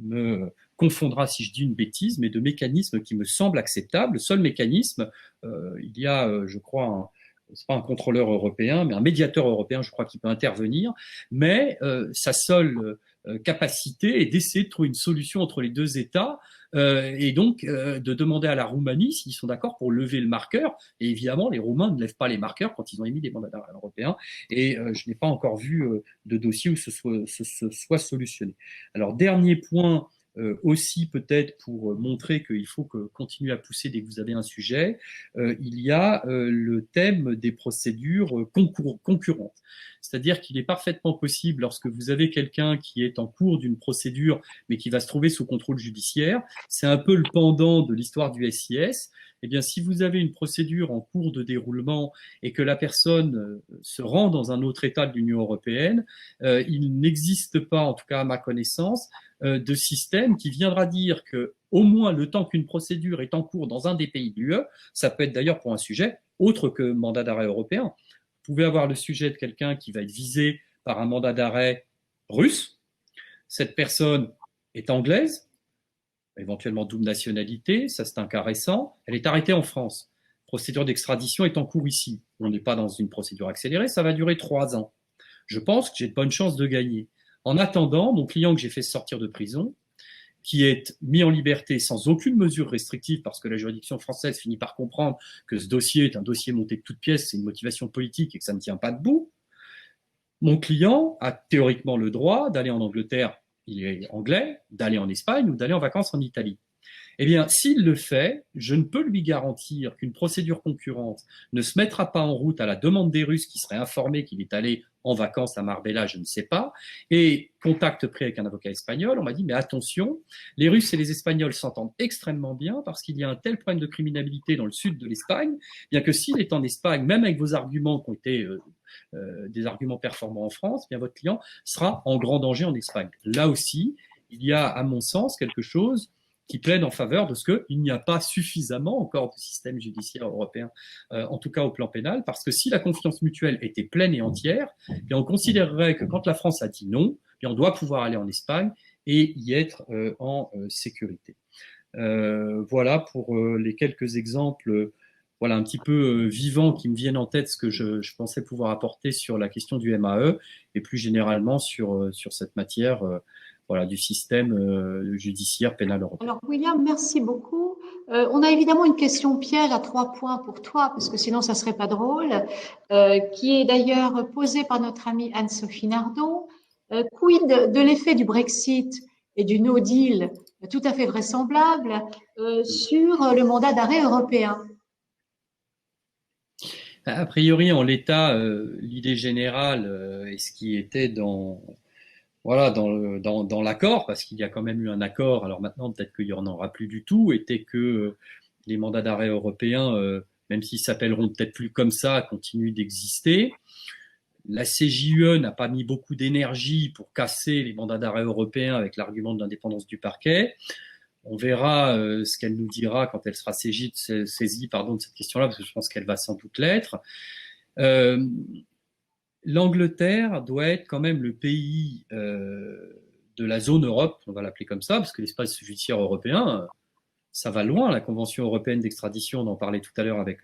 me confondra si je dis une bêtise, mais de mécanismes qui me semblent acceptables. Le seul mécanisme, il y a, je crois, c'est pas un contrôleur européen, mais un médiateur européen, je crois, qui peut intervenir, mais sa seule capacité est d'essayer de trouver une solution entre les deux États et donc de demander à la Roumanie s'ils sont d'accord pour lever le marqueur. Et évidemment, les Roumains ne lèvent pas les marqueurs quand ils ont émis des mandats d'arrêt européens. Et je n'ai pas encore vu de dossier où ce soit solutionné. Alors, dernier point, aussi peut-être pour montrer qu'il faut continuer à pousser dès que vous avez un sujet, il y a le thème des procédures concurrentes. C'est-à-dire qu'il est parfaitement possible, lorsque vous avez quelqu'un qui est en cours d'une procédure, mais qui va se trouver sous contrôle judiciaire, c'est un peu le pendant de l'histoire du SIS, eh bien, si vous avez une procédure en cours de déroulement et que la personne se rend dans un autre État de l'Union européenne, il n'existe pas, en tout cas à ma connaissance, de système qui viendra dire que, au moins le temps qu'une procédure est en cours dans un des pays de l'UE, ça peut être d'ailleurs pour un sujet autre que mandat d'arrêt européen. Vous pouvez avoir le sujet de quelqu'un qui va être visé par un mandat d'arrêt russe. Cette personne est anglaise, éventuellement double nationalité, ça c'est un cas récent. Elle est arrêtée en France. Procédure d'extradition est en cours ici. On n'est pas dans une procédure accélérée, ça va durer 3 ans. Je pense que j'ai de bonnes chances de gagner. En attendant, mon client que j'ai fait sortir de prison, qui est mis en liberté sans aucune mesure restrictive, parce que la juridiction française finit par comprendre que ce dossier est un dossier monté de toutes pièces, c'est une motivation politique et que ça ne tient pas debout, mon client a théoriquement le droit d'aller en Angleterre, il est anglais, d'aller en Espagne ou d'aller en vacances en Italie. Eh bien, s'il le fait, je ne peux lui garantir qu'une procédure concurrente ne se mettra pas en route à la demande des Russes qui seraient informés qu'il est allé en vacances à Marbella, je ne sais pas. Et contact pris avec un avocat espagnol, on m'a dit, mais attention, les Russes et les Espagnols s'entendent extrêmement bien parce qu'il y a un tel problème de criminalité dans le sud de l'Espagne, bien que s'il est en Espagne, même avec vos arguments qui ont été des arguments performants en France, bien votre client sera en grand danger en Espagne. Là aussi, il y a, à mon sens, quelque chose qui plaide en faveur de ce qu'il n'y a pas suffisamment encore de système judiciaire européen, en tout cas au plan pénal, parce que si la confiance mutuelle était pleine et entière, bien on considérerait que quand la France a dit non, bien on doit pouvoir aller en Espagne et y être en sécurité. Voilà pour les quelques exemples voilà, un petit peu vivants qui me viennent en tête, ce que je pensais pouvoir apporter sur la question du MAE et plus généralement sur cette matière voilà, du système judiciaire pénal européen. Alors, William, merci beaucoup. On a évidemment une question piège à 3 points pour toi, parce que sinon, ça serait pas drôle, qui est d'ailleurs posée par notre amie Anne-Sophie Nardon. Quid de l'effet du Brexit et du no deal tout à fait vraisemblable sur le mandat d'arrêt européen? A priori, en l'état, l'idée générale et ce qui était voilà, dans l'accord, parce qu'il y a quand même eu un accord, alors maintenant peut-être qu'il n'y en aura plus du tout, était que les mandats d'arrêt européens, même s'ils s'appelleront peut-être plus comme ça, continuent d'exister. La CJUE n'a pas mis beaucoup d'énergie pour casser les mandats d'arrêt européens avec l'argument de l'indépendance du parquet. On verra ce qu'elle nous dira quand elle sera saisie de cette question-là, parce que je pense qu'elle va sans doute l'être. L'Angleterre doit être quand même le pays de la zone Europe, on va l'appeler comme ça, parce que l'espace judiciaire européen, ça va loin. La Convention européenne d'extradition, on en parlait tout à l'heure avec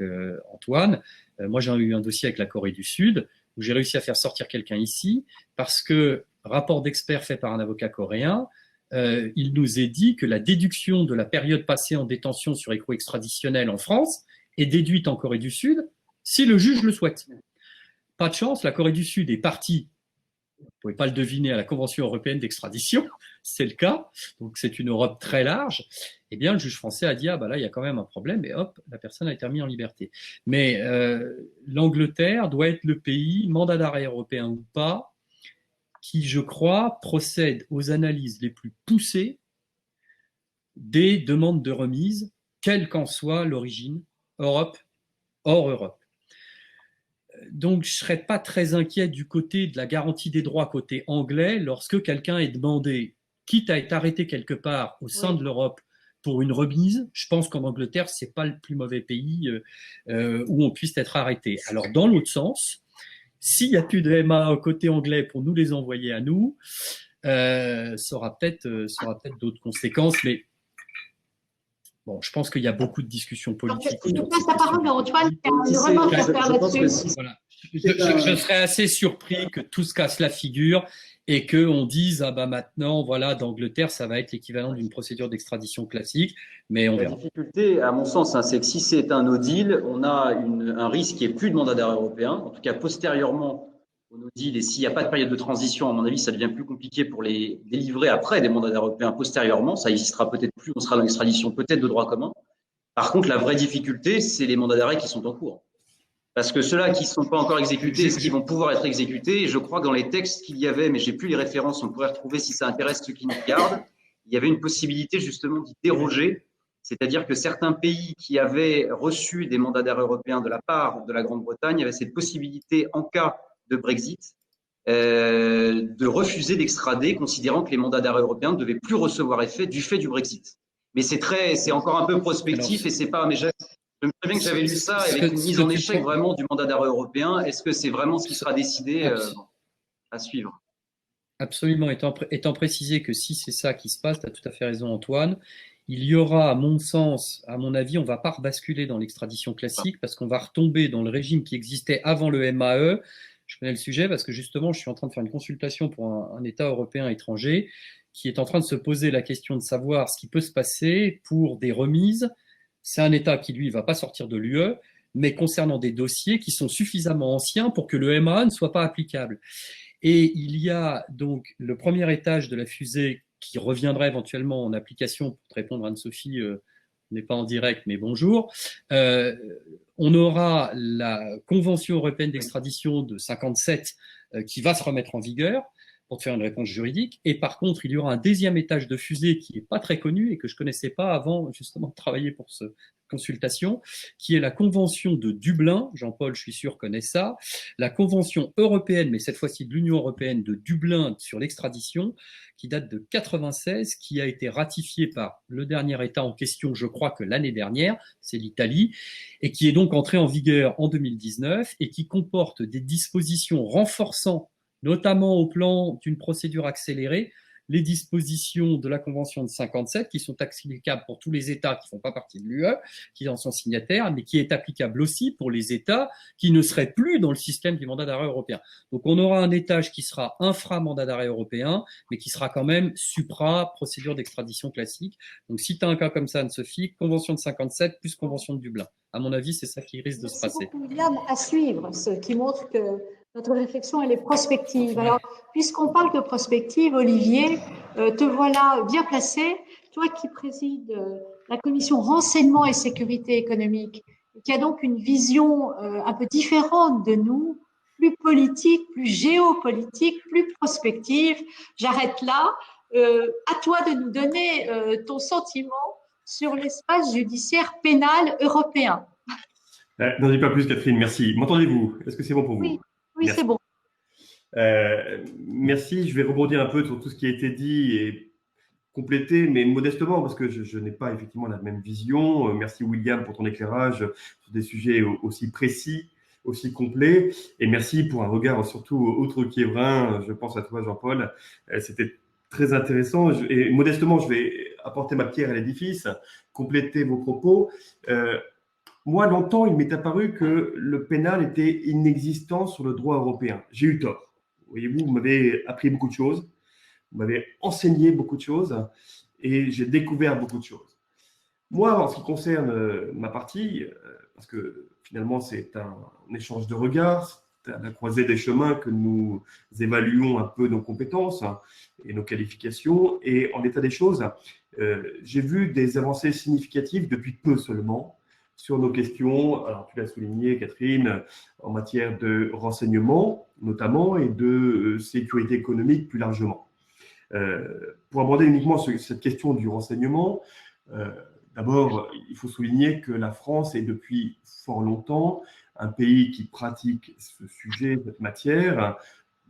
Antoine. Moi, j'ai eu un dossier avec la Corée du Sud, où j'ai réussi à faire sortir quelqu'un ici, parce que, rapport d'expert fait par un avocat coréen, il nous est dit que la déduction de la période passée en détention sur écrou extraditionnel en France est déduite en Corée du Sud si le juge le souhaite. Pas de chance, la Corée du Sud est partie, vous ne pouvez pas le deviner, à la Convention européenne d'extradition, c'est le cas, donc c'est une Europe très large. Eh bien, le juge français a dit, ah bah là, il y a quand même un problème, et hop, la personne a été remise en liberté. Mais l'Angleterre doit être le pays, mandat d'arrêt européen ou pas, qui, je crois, procède aux analyses les plus poussées des demandes de remise, quelle qu'en soit l'origine, Europe, hors Europe. Donc, je ne serais pas très inquiet du côté de la garantie des droits côté anglais lorsque quelqu'un est demandé, quitte à être arrêté quelque part au sein de l'Europe pour une remise. Je pense qu'en Angleterre, ce n'est pas le plus mauvais pays où on puisse être arrêté. Alors, dans l'autre sens, s'il n'y a plus de MA côté anglais pour nous les envoyer à nous, ça aura peut-être d'autres conséquences, mais bon, je pense qu'il y a beaucoup de discussions politiques. Je passe la parole à Antoine, qui a une remarque à faire là-dessus. Voilà. Je serais assez surpris que tout se casse la figure et qu'on dise, ah bah maintenant, voilà, d'Angleterre, ça va être l'équivalent d'une procédure d'extradition classique, mais on verra. La difficulté, à mon sens, c'est que si c'est un no deal, on a un risque qu'il n'y ait plus de mandat d'arrêt européen, en tout cas postérieurement au no deal, et s'il n'y a pas de période de transition, à mon avis, ça devient plus compliqué pour les délivrer après des mandats d'arrêt européens postérieurement, ça n'existera peut-être plus, on sera dans l'extradition peut-être de droit commun. Par contre, la vraie difficulté, c'est les mandats d'arrêt qui sont en cours. Parce que ceux-là qui ne sont pas encore exécutés, est-ce qu'ils vont pouvoir être exécutés? Je crois que dans les textes qu'il y avait, mais j'ai plus les références, on pourrait retrouver si ça intéresse ceux qui nous regardent, il y avait une possibilité justement d'y déroger, c'est-à-dire que certains pays qui avaient reçu des mandats d'arrêt européens de la part de la Grande-Bretagne avaient cette possibilité, en cas de Brexit, de refuser d'extrader, considérant que les mandats d'arrêt européens ne devaient plus recevoir effet du fait du Brexit. Mais c'est encore un peu prospectif et c'est pas, mais je me souviens que j'avais lu ça avec une mise en échec vraiment du mandat d'arrêt européen. Est-ce que c'est vraiment ce qui sera décidé à suivre? Absolument. Étant précisé que si c'est ça qui se passe, tu as tout à fait raison, Antoine. Il y aura, à mon sens, à mon avis, on ne va pas rebasculer dans l'extradition classique parce qu'on va retomber dans le régime qui existait avant le MAE. Je connais le sujet parce que justement, je suis en train de faire une consultation pour un État européen étranger qui est en train de se poser la question de savoir ce qui peut se passer pour des remises. C'est un État qui, lui, ne va pas sortir de l'UE, mais concernant des dossiers qui sont suffisamment anciens pour que le MAE ne soit pas applicable. Et il y a donc le premier étage de la fusée qui reviendra éventuellement en application, pour te répondre Anne-Sophie, on n'est pas en direct, mais bonjour. On aura la Convention européenne d'extradition de 57 qui va se remettre en vigueur pour te faire une réponse juridique. Et par contre, il y aura un deuxième étage de fusée qui n'est pas très connu et que je ne connaissais pas avant justement de travailler pour cette consultation, qui est la Convention de Dublin. Jean-Paul, je suis sûr, connaît ça. La Convention européenne, mais cette fois-ci de l'Union européenne de Dublin sur l'extradition, qui date de 96, qui a été ratifiée par le dernier État en question, je crois que l'année dernière, c'est l'Italie, et qui est donc entrée en vigueur en 2019 et qui comporte des dispositions renforçant, notamment au plan d'une procédure accélérée, les dispositions de la Convention de 57 qui sont applicables pour tous les États qui ne font pas partie de l'UE, qui en sont signataires, mais qui est applicable aussi pour les États qui ne seraient plus dans le système du mandat d'arrêt européen. Donc on aura un étage qui sera infra-mandat d'arrêt européen, mais qui sera quand même supra-procédure d'extradition classique. Donc si tu as un cas comme ça, Anne-Sophie, Convention de 57 plus Convention de Dublin. À mon avis, c'est ça qui risque de se passer. Merci beaucoup, William, à suivre, ce qui montre que notre réflexion, elle est prospective. Alors, puisqu'on parle de prospective, Olivier, te voilà bien placé, toi qui présides la commission renseignement et sécurité économique, qui a donc une vision un peu différente de nous, plus politique, plus géopolitique, plus prospective. J'arrête là. À toi de nous donner ton sentiment sur l'espace judiciaire pénal européen. N'en dis pas plus, Catherine, merci. M'entendez-vous? Est-ce que c'est bon pour vous? Oui, c'est bon. Merci, je vais rebondir un peu sur tout ce qui a été dit et compléter, mais modestement, parce que je n'ai pas effectivement la même vision. Merci William pour ton éclairage sur des sujets aussi précis, aussi complets, et merci pour un regard surtout autre qu'Évrin. Je pense à toi, Jean-Paul. C'était très intéressant, et modestement, je vais apporter ma pierre à l'édifice, compléter vos propos. Moi, longtemps, il m'est apparu que le pénal était inexistant sur le droit européen. J'ai eu tort. Voyez-vous, vous m'avez appris beaucoup de choses, vous m'avez enseigné beaucoup de choses, et j'ai découvert beaucoup de choses. Moi, en ce qui concerne ma partie, parce que finalement, c'est un échange de regards, c'est à la croisée des chemins que nous évaluons un peu nos compétences et nos qualifications, et en état des choses, j'ai vu des avancées significatives depuis peu seulement, sur nos questions, alors tu l'as souligné Catherine, en matière de renseignement notamment et de sécurité économique plus largement. Pour aborder uniquement cette question du renseignement, d'abord il faut souligner que la France est depuis fort longtemps un pays qui pratique ce sujet, cette matière,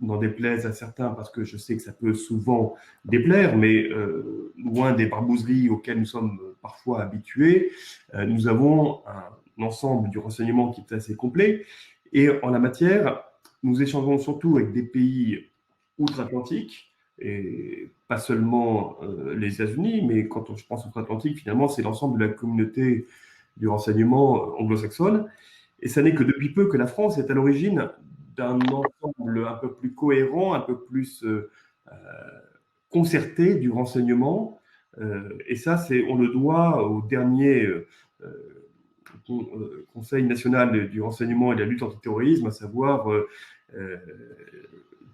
n'en déplaise à certains parce que je sais que ça peut souvent déplaire, mais loin des barbouzeries auxquelles nous sommes parfois habitués, nous avons un ensemble du renseignement qui est assez complet. Et en la matière, nous échangeons surtout avec des pays outre-Atlantique, et pas seulement les États-Unis, mais quand je pense outre-Atlantique, finalement, c'est l'ensemble de la communauté du renseignement anglo-saxonne. Et ça n'est que depuis peu que la France est à l'origine d'un ensemble un peu plus cohérent, un peu plus concerté du renseignement. Et ça, on le doit au dernier Conseil national du renseignement et de la lutte antiterrorisme, à savoir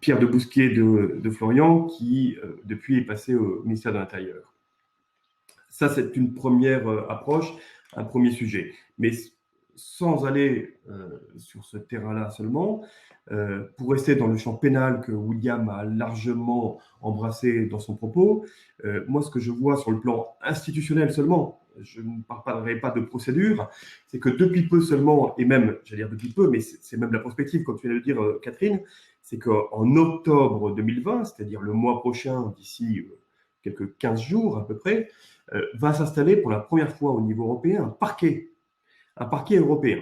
Pierre de Bousquet de Florian, qui depuis est passé au ministère de l'Intérieur. Ça, c'est une première approche, un premier sujet. Mais sans aller sur ce terrain-là seulement, pour rester dans le champ pénal que William a largement embrassé dans son propos, moi, ce que je vois sur le plan institutionnel seulement, je ne parlerai pas de procédure, c'est que depuis peu seulement, et même, j'allais dire depuis peu, mais c'est même la prospective, comme tu viens de le dire, Catherine, c'est qu'en octobre 2020, c'est-à-dire le mois prochain, d'ici quelques 15 jours à peu près, va s'installer pour la première fois au niveau européen un parquet européen.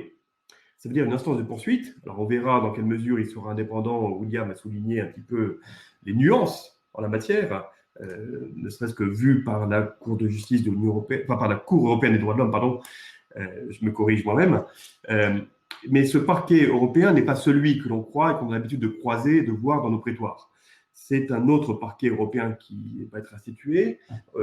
Ça veut dire une instance de poursuite. Alors on verra dans quelle mesure il sera indépendant. William a souligné un petit peu les nuances en la matière, ne serait-ce que vu par la Cour de justice de l'Union européenne, enfin par la Cour européenne des droits de l'homme, pardon, je me corrige moi-même. Mais ce parquet européen n'est pas celui que l'on croit et qu'on a l'habitude de croiser, de voir dans nos prétoires. C'est un autre parquet européen qui va être institué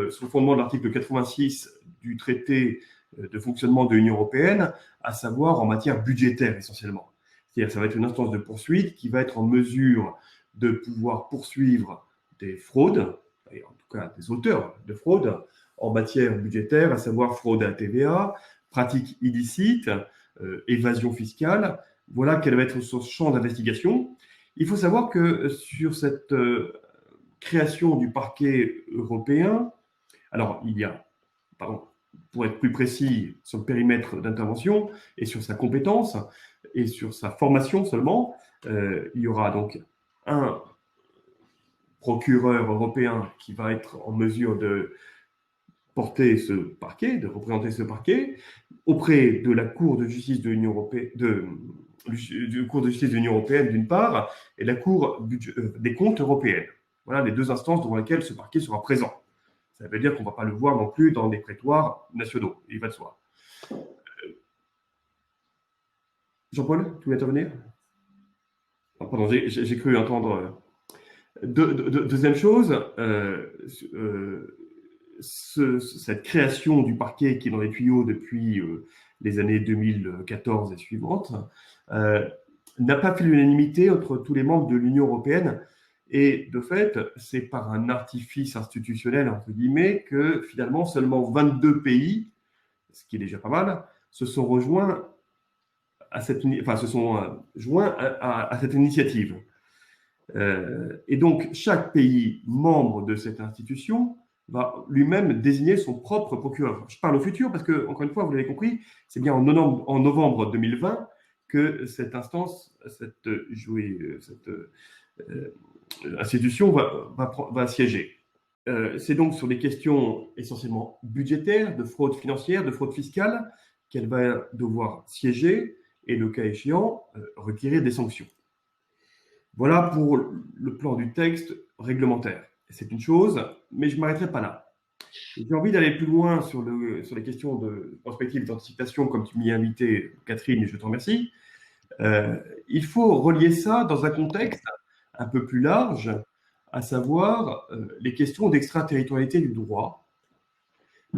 sous le fondement de l'article 86 du traité de fonctionnement de l'Union européenne, à savoir en matière budgétaire essentiellement. C'est-à-dire que ça va être une instance de poursuite qui va être en mesure de pouvoir poursuivre des fraudes, et en tout tout cas des auteurs de fraude en matière budgétaire, à savoir fraude à la TVA, pratiques illicites, évasion fiscale. Voilà quel va être son champ d'investigation. Il faut savoir que sur cette création du parquet européen, alors il y a, pardon, pour être plus précis, sur le périmètre d'intervention et sur sa compétence et sur sa formation seulement, il y aura donc un procureur européen qui va être en mesure de porter ce parquet, de représenter ce parquet auprès de la Cour de justice de l'Union européenne, du Cour de justice de l'Union européenne d'une part, et la Cour des comptes européenne. Voilà les deux instances devant lesquelles ce parquet sera présent. Ça veut dire qu'on ne va pas le voir non plus dans des prétoires nationaux, il va de soi. Jean-Paul, tu veux intervenir? Oh, pardon, j'ai cru entendre. Deuxième chose, cette création du parquet qui est dans les tuyaux depuis les années 2014 et suivantes n'a pas fait l'unanimité entre tous les membres de l'Union européenne. Et de fait, c'est par un artifice institutionnel, entre guillemets, que finalement seulement 22 pays, ce qui est déjà pas mal, se sont rejoints à cette, joints à cette initiative. Et donc, chaque pays membre de cette institution va lui-même désigner son propre procureur. Je parle au futur parce que, encore une fois, vous l'avez compris, c'est bien en novembre 2020 que cette instance, cette institution va siéger. C'est donc sur des questions essentiellement budgétaires, de fraude financière, de fraude fiscale, qu'elle va devoir siéger et, le cas échéant, requérir des sanctions. Voilà pour le plan du texte réglementaire. C'est une chose, mais je ne m'arrêterai pas là. J'ai envie d'aller plus loin sur les questions de prospective d'anticipation, comme tu m'y as invité, Catherine, et je te remercie. Il faut relier ça dans un contexte un peu plus large, à savoir les questions d'extraterritorialité du droit,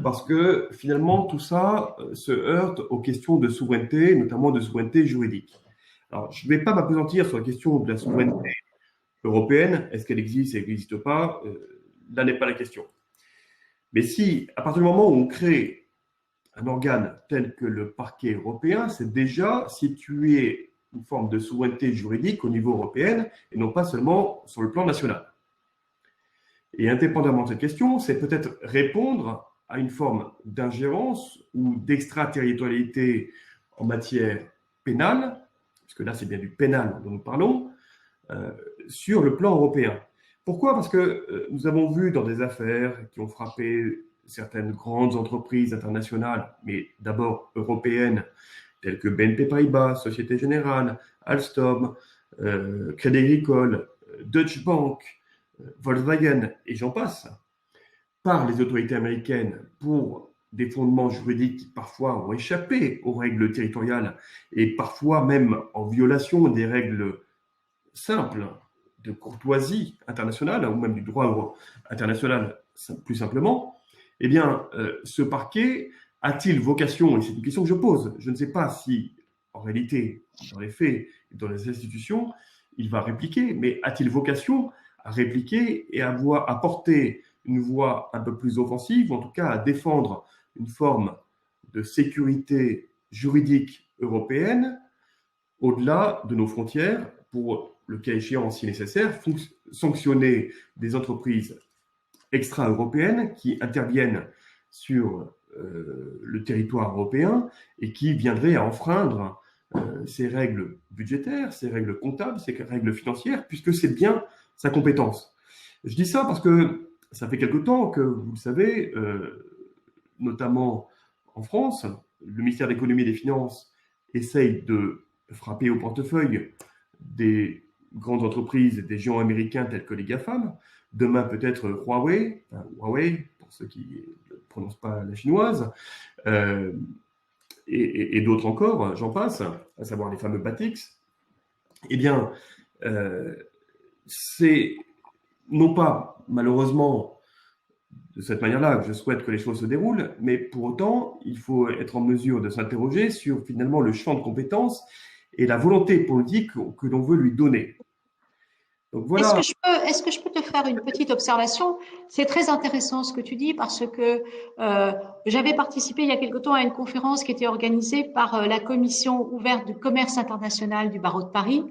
parce que finalement tout ça se heurte aux questions de souveraineté, notamment de souveraineté juridique. Alors, je ne vais pas m'appesantir sur la question de la souveraineté européenne, est-ce qu'elle existe, elle n'existe pas, là n'est pas la question. Mais si, à partir du moment où on crée un organe tel que le parquet européen, c'est déjà situer une forme de souveraineté juridique au niveau européen et non pas seulement sur le plan national. Et indépendamment de cette question, c'est peut-être répondre à une forme d'ingérence ou d'extraterritorialité en matière pénale, parce que là c'est bien du pénal dont nous parlons, sur le plan européen. Pourquoi? Parce que nous avons vu dans des affaires qui ont frappé certaines grandes entreprises internationales, mais d'abord européennes, telles que BNP Paribas, Société Générale, Alstom, Crédit Agricole, Deutsche Bank, Volkswagen et j'en passe, par les autorités américaines pour des fondements juridiques qui parfois ont échappé aux règles territoriales et parfois même en violation des règles simples de courtoisie internationale ou même du droit international plus simplement, eh bien, ce parquet a-t-il vocation, et c'est une question que je pose, je ne sais pas si en réalité, dans les faits, dans les institutions, il va répliquer, mais a-t-il vocation à répliquer et à porter une voix un peu plus offensive, ou en tout cas à défendre une forme de sécurité juridique européenne au-delà de nos frontières pour, le cas échéant, si nécessaire, sanctionner des entreprises extra-européennes qui interviennent sur le territoire européen et qui viendraient à enfreindre ces règles budgétaires, ces règles comptables, ces règles financières, puisque c'est bien sa compétence. Je dis ça parce que ça fait quelque temps que, vous le savez, notamment en France, le ministère de l'Économie et des Finances essaye de frapper au portefeuille des grandes entreprises et des géants américains tels que les GAFAM, demain peut-être Huawei, pour ceux qui ne prononcent pas la chinoise, et d'autres encore, j'en passe, à savoir les fameux Batix. Eh bien, c'est non pas, malheureusement, de cette manière-là que je souhaite que les choses se déroulent, mais pour autant, il faut être en mesure de s'interroger sur finalement le champ de compétences et la volonté politique que l'on veut lui donner. Donc voilà. Est-ce que je peux te faire une petite observation? C'est très intéressant ce que tu dis parce que j'avais participé il y a quelque temps à une conférence qui était organisée par la Commission ouverte du commerce international du barreau de Paris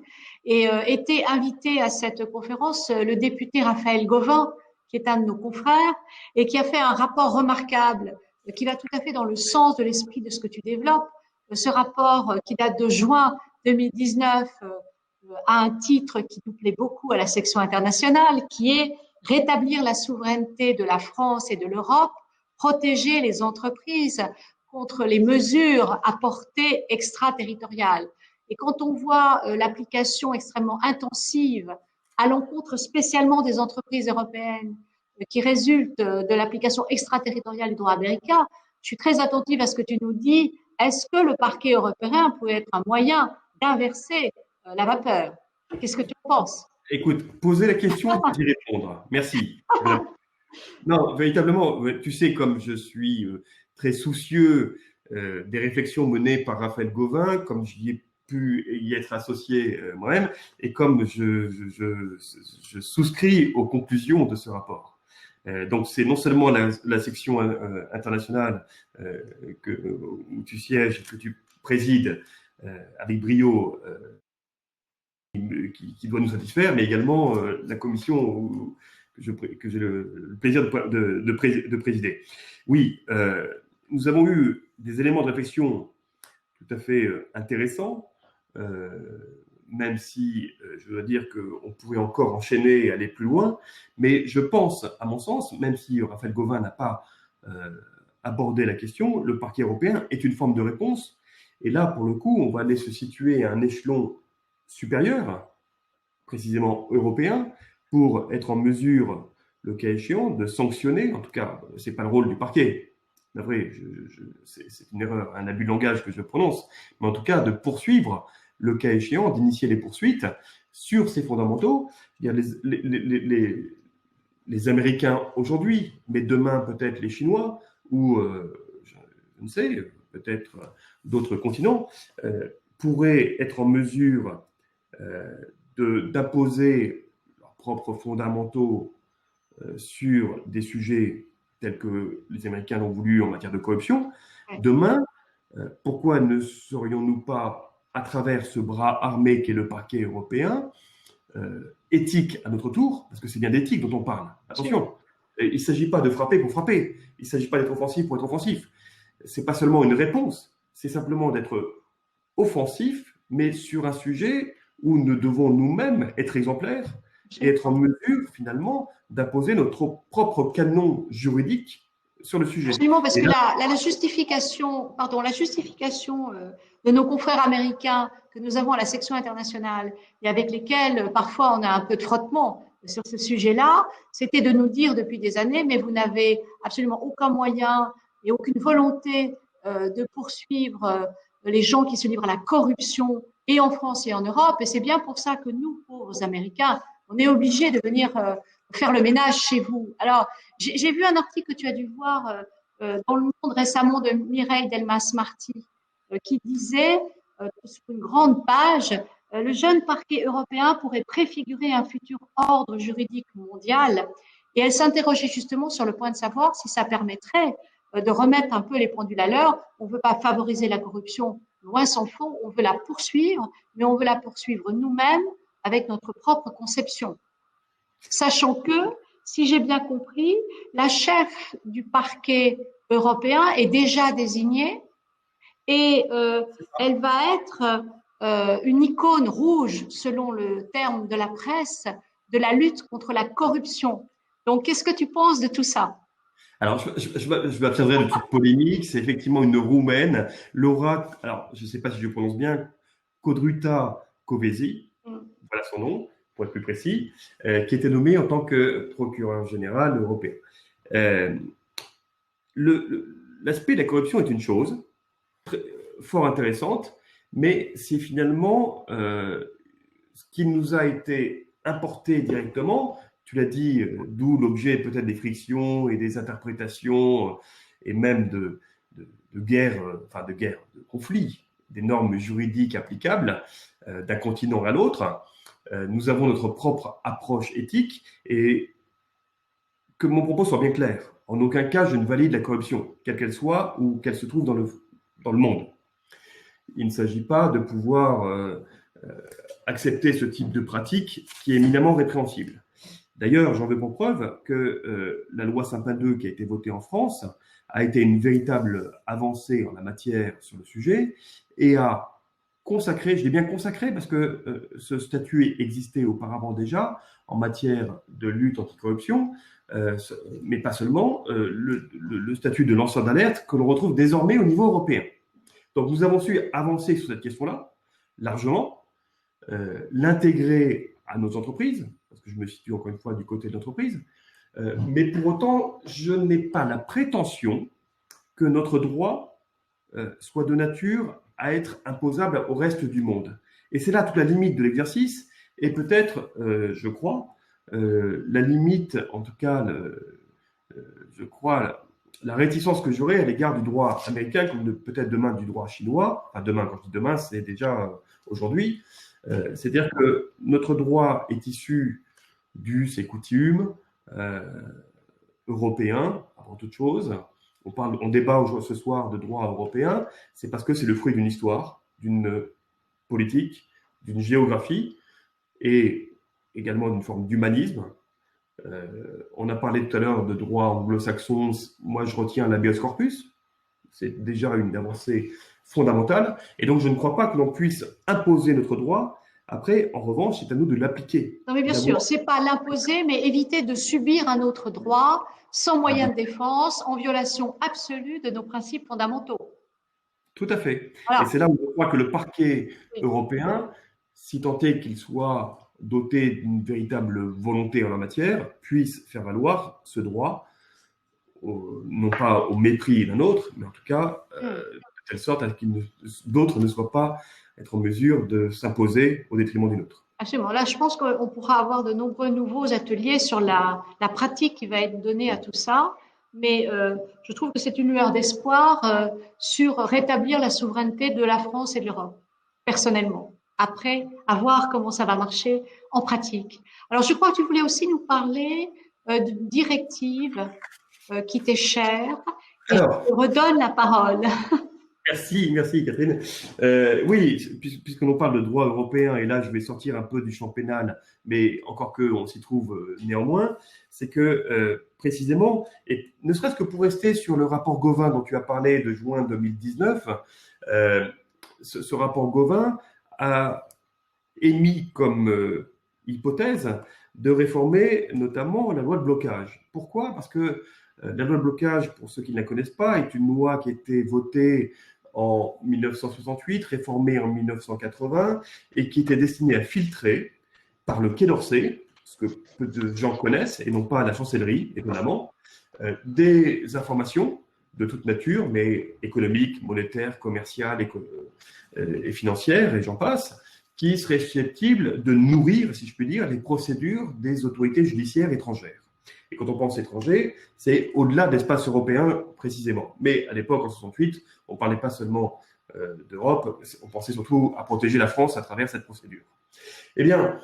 et était invité à cette conférence le député Raphaël Gauvain, qui est un de nos confrères et qui a fait un rapport remarquable qui va tout à fait dans le sens de l'esprit de ce que tu développes. Ce rapport qui date de juin 2019 a un titre qui nous plaît beaucoup à la section internationale, qui est rétablir la souveraineté de la France et de l'Europe, protéger les entreprises contre les mesures à portée extraterritoriale. Et quand on voit l'application extrêmement intensive à l'encontre spécialement des entreprises européennes qui résulte de l'application extraterritoriale du droit américain, je suis très attentive à ce que tu nous dis. Est-ce que le parquet européen pourrait être un moyen d'inverser la vapeur? Qu'est-ce que tu en penses? Écoute, poser la question et d'y répondre. Merci. Non, véritablement, tu sais, comme je suis très soucieux des réflexions menées par Raphaël Gauvain, comme j'y ai pu y être associé moi-même, et comme je souscris aux conclusions de ce rapport. Donc, c'est non seulement la section internationale où tu sièges et que tu présides avec brio qui doit nous satisfaire, mais également la commission que j'ai le plaisir de présider. Oui, nous avons eu des éléments de réflexion tout à fait intéressants, même si je dois dire qu'on pourrait encore enchaîner et aller plus loin, mais je pense, à mon sens, même si Raphaël Gauvain n'a pas abordé la question, le parquet européen est une forme de réponse, et là, pour le coup, on va aller se situer à un échelon supérieur, précisément européen, pour être en mesure, le cas échéant, de sanctionner, en tout cas, ce n'est pas le rôle du parquet, c'est vrai, c'est une erreur, un abus de langage que je prononce, mais en tout cas de poursuivre, le cas échéant, d'initier les poursuites sur ces fondamentaux. Les Américains aujourd'hui, mais demain peut-être les Chinois, ou je ne sais, peut-être d'autres continents, pourraient être en mesure d'imposer leurs propres fondamentaux sur des sujets tels que les Américains l'ont voulu en matière de corruption. Demain, pourquoi ne serions-nous pas, à travers ce bras armé qu'est le parquet européen, éthique à notre tour, parce que c'est bien d'éthique dont on parle. Attention, il ne s'agit pas de frapper pour frapper, il ne s'agit pas d'être offensif pour être offensif. Ce n'est pas seulement une réponse, c'est simplement d'être offensif, mais sur un sujet où nous devons nous-mêmes être exemplaires et être en mesure, finalement, d'imposer notre propre canon juridique sur le sujet. Absolument, parce que la justification de nos confrères américains que nous avons à la section internationale et avec lesquels parfois on a un peu de frottement sur ce sujet-là, c'était de nous dire depuis des années, mais vous n'avez absolument aucun moyen et aucune volonté de poursuivre les gens qui se livrent à la corruption et en France et en Europe. Et c'est bien pour ça que nous, pauvres Américains, on est obligés de venir faire le ménage chez vous. Alors, j'ai vu un article que tu as dû voir dans Le Monde récemment de Mireille Delmas-Marty qui disait, sur une grande page, le jeune parquet européen pourrait préfigurer un futur ordre juridique mondial. Et elle s'interrogeait justement sur le point de savoir si ça permettrait de remettre un peu les pendules à l'heure. On ne veut pas favoriser la corruption, loin s'en faut, on veut la poursuivre, mais on veut la poursuivre nous-mêmes avec notre propre conception. Sachant que, si j'ai bien compris, la chef du parquet européen est déjà désignée et elle va être une icône rouge, selon le terme de la presse, de la lutte contre la corruption. Donc, qu'est-ce que tu penses de tout ça? Alors, je m'abstiendrai de toute polémique. C'est effectivement une Roumaine, Laura, alors je ne sais pas si je prononce bien, Codruta Kövesi, voilà son nom, pour être plus précis, qui était nommée en tant que procureur général européen. L'aspect de la corruption est une chose fort intéressante, mais c'est finalement ce qui nous a été importé directement. Tu l'as dit, d'où l'objet peut-être des frictions et des interprétations et même de conflits, des normes juridiques applicables d'un continent à l'autre. Nous avons notre propre approche éthique et que mon propos soit bien clair. En aucun cas, je ne valide la corruption, quelle qu'elle soit ou qu'elle se trouve dans le monde. Il ne s'agit pas de pouvoir accepter ce type de pratique qui est éminemment répréhensible. D'ailleurs, j'en veux pour preuve que la loi Sapin II qui a été votée en France a été une véritable avancée en la matière sur le sujet et a consacré, je dis bien consacré parce que ce statut existait auparavant déjà en matière de lutte anticorruption, mais pas seulement, le statut de lanceur d'alerte que l'on retrouve désormais au niveau européen. Donc nous avons su avancer sur cette question-là largement, l'intégrer à nos entreprises, parce que je me situe encore une fois du côté de l'entreprise, mais pour autant, je n'ai pas la prétention que notre droit soit de nature à être imposable au reste du monde. Et c'est là toute la limite de l'exercice, et peut-être, je crois, la limite, en tout cas, je crois, la réticence que j'aurai à l'égard du droit américain, comme peut-être demain du droit chinois, enfin demain, quand je dis demain, c'est déjà aujourd'hui, c'est-à-dire que notre droit est issu d'us et coutumes européens, avant toute chose. On débat ce soir de droit européen, c'est parce que c'est le fruit d'une histoire, d'une politique, d'une géographie et également d'une forme d'humanisme. On a parlé tout à l'heure de droit anglo-saxon, moi je retiens l'habeas corpus, c'est déjà une avancée fondamentale, et donc je ne crois pas que l'on puisse imposer notre droit. Après, en revanche, c'est à nous de l'appliquer. Non, mais bien sûr, c'est pas l'imposer, mais éviter de subir un autre droit sans moyen de défense, en violation absolue de nos principes fondamentaux. Tout à fait. Voilà. Et c'est là où je crois que le parquet européen, si tant est qu'il soit doté d'une véritable volonté en la matière, puisse faire valoir ce droit, non pas au mépris d'un autre, mais en tout cas de telle sorte à ce que d'autres ne soient pas être en mesure de s'imposer au détriment d'une autre. Absolument. Là, je pense qu'on pourra avoir de nombreux nouveaux ateliers sur la pratique qui va être donnée à tout ça. Mais je trouve que c'est une lueur d'espoir sur rétablir la souveraineté de la France et de l'Europe, personnellement. Après, à voir comment ça va marcher en pratique. Alors, je crois que tu voulais aussi nous parler d'une directive qui t'est chère. Et alors, je te redonne la parole. Merci Catherine. Oui, puisque l'on parle de droit européen, et là je vais sortir un peu du champ pénal, mais encore qu'on s'y trouve néanmoins, c'est que précisément, et ne serait-ce que pour rester sur le rapport Gauvin dont tu as parlé de juin 2019, ce rapport Gauvin a émis comme hypothèse de réformer notamment la loi de blocage. Pourquoi ? Parce que la loi de blocage, pour ceux qui ne la connaissent pas, est une loi qui a été votée en 1968, réformée en 1980, et qui était destinée à filtrer par le Quai d'Orsay, ce que peu de gens connaissent, et non pas la chancellerie, étonnamment, des informations de toute nature, mais économiques, monétaires, commerciales et financières, et j'en passe, qui seraient susceptibles de nourrir, si je puis dire, les procédures des autorités judiciaires étrangères. Et quand on pense étranger, c'est au-delà de l'espace européen précisément. Mais à l'époque, en 68, on ne parlait pas seulement d'Europe, on pensait surtout à protéger la France à travers cette procédure. Eh bien,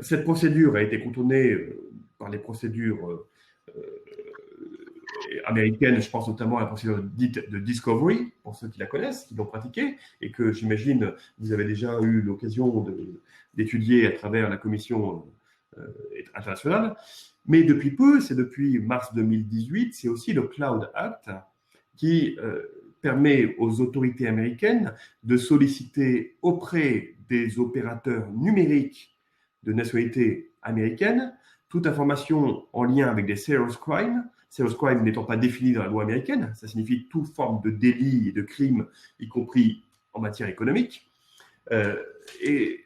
cette procédure a été contournée par les procédures américaines, je pense notamment à la procédure dite de Discovery, pour ceux qui la connaissent, qui l'ont pratiquée, et que j'imagine vous avez déjà eu l'occasion d'étudier à travers la Commission internationale. Mais depuis peu, c'est depuis mars 2018, c'est aussi le Cloud Act qui permet aux autorités américaines de solliciter auprès des opérateurs numériques de nationalité américaine toute information en lien avec des serious crimes n'étant pas défini dans la loi américaine, ça signifie toute forme de délit et de crime, y compris en matière économique, et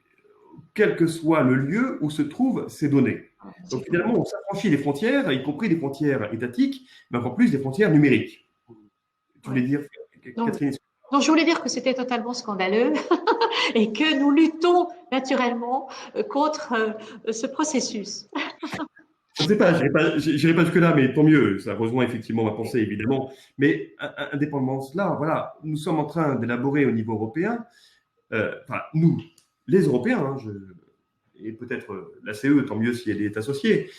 quel que soit le lieu où se trouvent ces données. Donc finalement, on s'affranchit des frontières, y compris des frontières étatiques, mais encore plus des frontières numériques. Tu voulais dire, Catherine? Donc, je voulais dire que c'était totalement scandaleux et que nous luttons naturellement contre ce processus. Je ne sais pas, je n'irai pas jusque-là, mais tant mieux, ça rejoint effectivement ma pensée, évidemment. Mais indépendamment de cela, voilà, nous sommes en train d'élaborer au niveau européen, nous, les Européens, et peut-être la CE, tant mieux si elle est associée,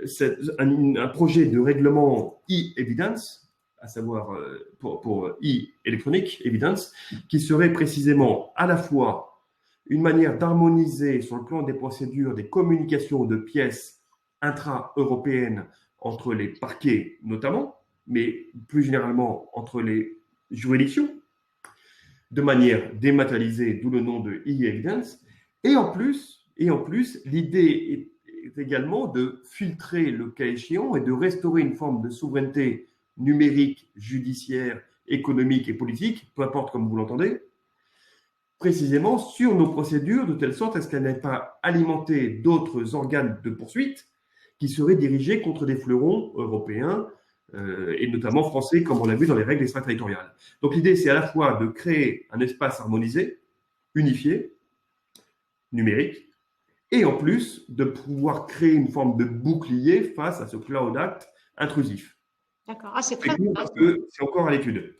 c'est un projet de règlement e-evidence, à savoir pour e-electronic evidence, qui serait précisément à la fois une manière d'harmoniser sur le plan des procédures des communications de pièces intra-européennes entre les parquets notamment, mais plus généralement entre les juridictions, de manière dématérialisée, d'où le nom de e-evidence. Et en plus, l'idée est également de filtrer le cas échéant et de restaurer une forme de souveraineté numérique, judiciaire, économique et politique, peu importe comme vous l'entendez, précisément sur nos procédures, de telle sorte à ce qu'elles n'aient pas alimenté d'autres organes de poursuite qui seraient dirigés contre des fleurons européens et notamment français, comme on l'a vu dans les règles extraterritoriales. Donc l'idée, c'est à la fois de créer un espace harmonisé, unifié, numérique, et en plus de pouvoir créer une forme de bouclier face à ce Cloud Act intrusif. D'accord. Ah, c'est très parce que c'est encore à l'étude.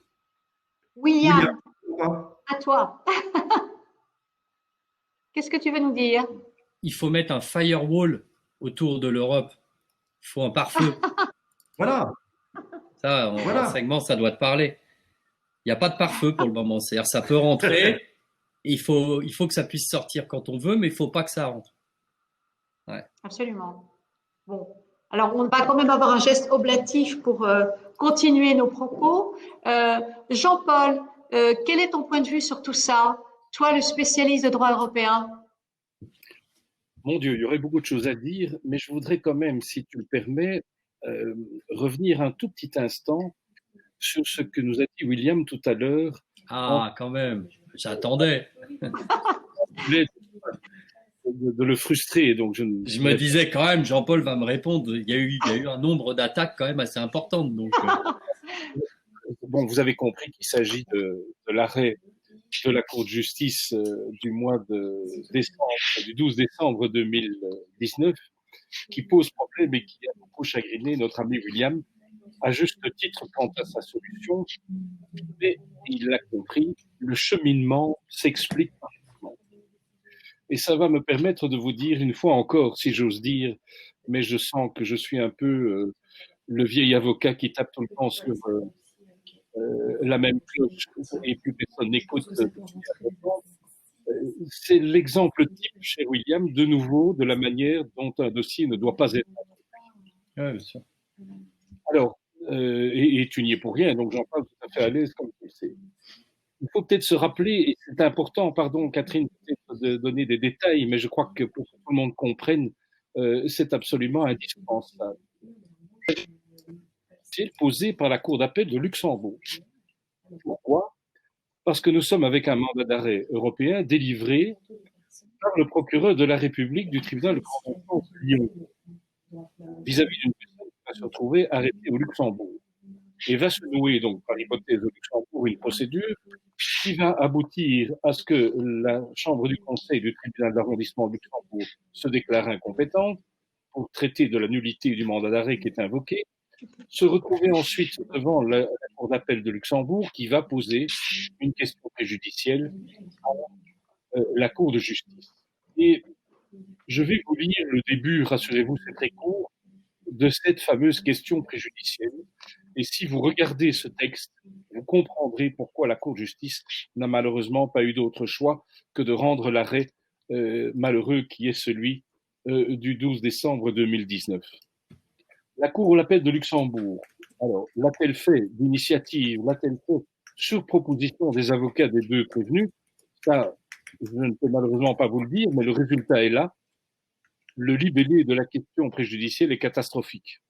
William, à toi. Qu'est-ce que tu veux nous dire? Il faut mettre un firewall autour de l'Europe. Il faut un pare-feu. Voilà. Ça, en renseignement, ça doit te parler. Il n'y a pas de pare-feu pour le moment. C'est-à-dire, ça peut rentrer. Il faut que ça puisse sortir quand on veut, mais il ne faut pas que ça rentre. Ouais. Absolument. Bon. Alors, on va quand même avoir un geste oblatif pour continuer nos propos. Jean-Paul, quel est ton point de vue sur tout ça? Toi, le spécialiste de droit européen. Mon Dieu, il y aurait beaucoup de choses à dire, mais je voudrais quand même, si tu le permets, revenir un tout petit instant sur ce que nous a dit William tout à l'heure. Ah, quand même, j'attendais. De le frustrer, donc je me disais quand même, Jean-Paul va me répondre. Il y a eu un nombre d'attaques quand même assez importantes. Donc, bon, vous avez compris qu'il s'agit de l'arrêt de la Cour de justice du mois de décembre, du 12 décembre 2019, qui pose problème et qui a beaucoup chagriné notre ami William, à juste titre quant à sa solution. Mais il l'a compris, le cheminement s'explique parfaitement. Et ça va me permettre de vous dire une fois encore, si j'ose dire, mais je sens que je suis un peu le vieil avocat qui tape tout le temps sur la même cloche et plus personne n'écoute. C'est l'exemple type, cher William, de nouveau, de la manière dont un dossier ne doit pas être. Oui, bien sûr. Alors, et tu n'y es pour rien, donc j'en parle tout à fait à l'aise, comme tu le sais. Il faut peut-être se rappeler, et c'est important, pardon Catherine, peut-être de donner des détails, mais je crois que pour que tout le monde comprenne, c'est absolument indispensable. C'est posé par la Cour d'appel de Luxembourg. Pourquoi? Parce que nous sommes avec un mandat d'arrêt européen délivré par le procureur de la République du tribunal de grande instance de Lyon vis-à-vis d'une personne qui va se retrouver arrêtée au Luxembourg. Et va se nouer, donc, par hypothèse de Luxembourg, une procédure qui va aboutir à ce que la Chambre du Conseil du tribunal d'arrondissement de Luxembourg se déclare incompétente pour traiter de la nullité du mandat d'arrêt qui est invoqué, se retrouver ensuite devant la Cour d'appel de Luxembourg qui va poser une question préjudicielle à la Cour de justice. Et je vais vous lire le début, rassurez-vous, c'est très court, de cette fameuse question préjudicielle. Et si vous regardez ce texte, vous comprendrez pourquoi la Cour de justice n'a malheureusement pas eu d'autre choix que de rendre l'arrêt malheureux qui est celui du 12 décembre 2019. La Cour d'appel de Luxembourg, alors, l'a-t-elle fait d'initiative, l'a-t-elle fait sur proposition des avocats des deux prévenus? Ça, je ne peux malheureusement pas vous le dire, mais le résultat est là. Le libellé de la question préjudicielle est catastrophique,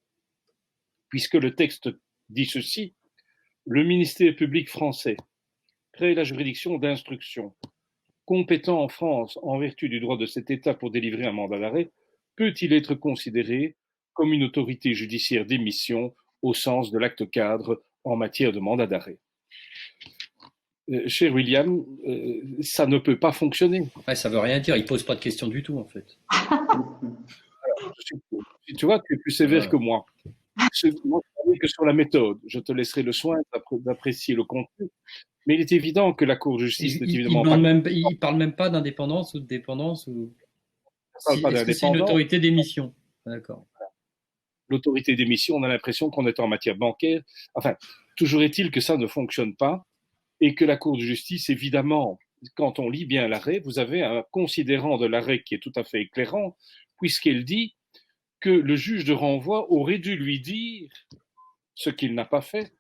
puisque le texte dit ceci: le ministère public français crée la juridiction d'instruction, compétent en France en vertu du droit de cet État pour délivrer un mandat d'arrêt, peut-il être considéré comme une autorité judiciaire d'émission au sens de l'acte cadre en matière de mandat d'arrêt. Cher William, ça ne peut pas fonctionner. Ouais, ça veut rien dire, il pose pas de questions du tout en fait. Alors, tu vois, tu es plus sévère que moi. Moi, je ne que sur la méthode. Je te laisserai le soin d'apprécier le contenu. Mais il est évident que la Cour de justice n'est évidemment pas... Il parle même pas d'indépendance ou de dépendance ou... Est-ce que c'est une autorité d'émission? D'accord. L'autorité d'émission, on a l'impression qu'on est en matière bancaire. Enfin, toujours est-il que ça ne fonctionne pas et que la Cour de justice, évidemment, quand on lit bien l'arrêt, vous avez un considérant de l'arrêt qui est tout à fait éclairant, puisqu'elle dit que le juge de renvoi aurait dû lui dire, ce qu'il n'a pas fait,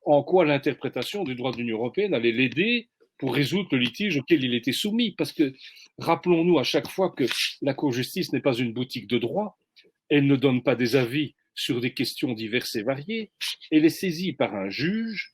en quoi l'interprétation du droit de l'Union européenne allait l'aider pour résoudre le litige auquel il était soumis. Parce que, rappelons-nous à chaque fois que la Cour de justice n'est pas une boutique de droit, elle ne donne pas des avis sur des questions diverses et variées, elle est saisie par un juge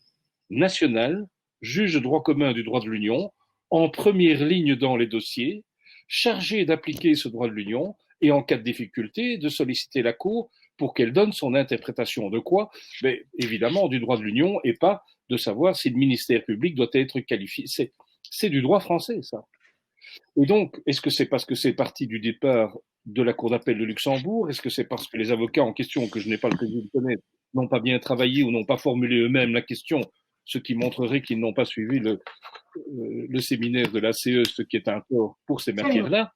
national, juge de droit commun du droit de l'Union, en première ligne dans les dossiers, chargé d'appliquer ce droit de l'Union et en cas de difficulté de solliciter la Cour pour qu'elle donne son interprétation de quoi? Mais évidemment du droit de l'Union et pas de savoir si le ministère public doit être qualifié. C'est du droit français, ça. Et donc, est-ce que c'est parce que c'est parti du départ de la Cour d'appel de Luxembourg? Est-ce que c'est parce que les avocats en question, que je n'ai pas le plaisir de connaître, n'ont pas bien travaillé ou n'ont pas formulé eux-mêmes la question, ce qui montrerait qu'ils n'ont pas suivi le séminaire de la CE, ce qui est un tort pour ces matières-là?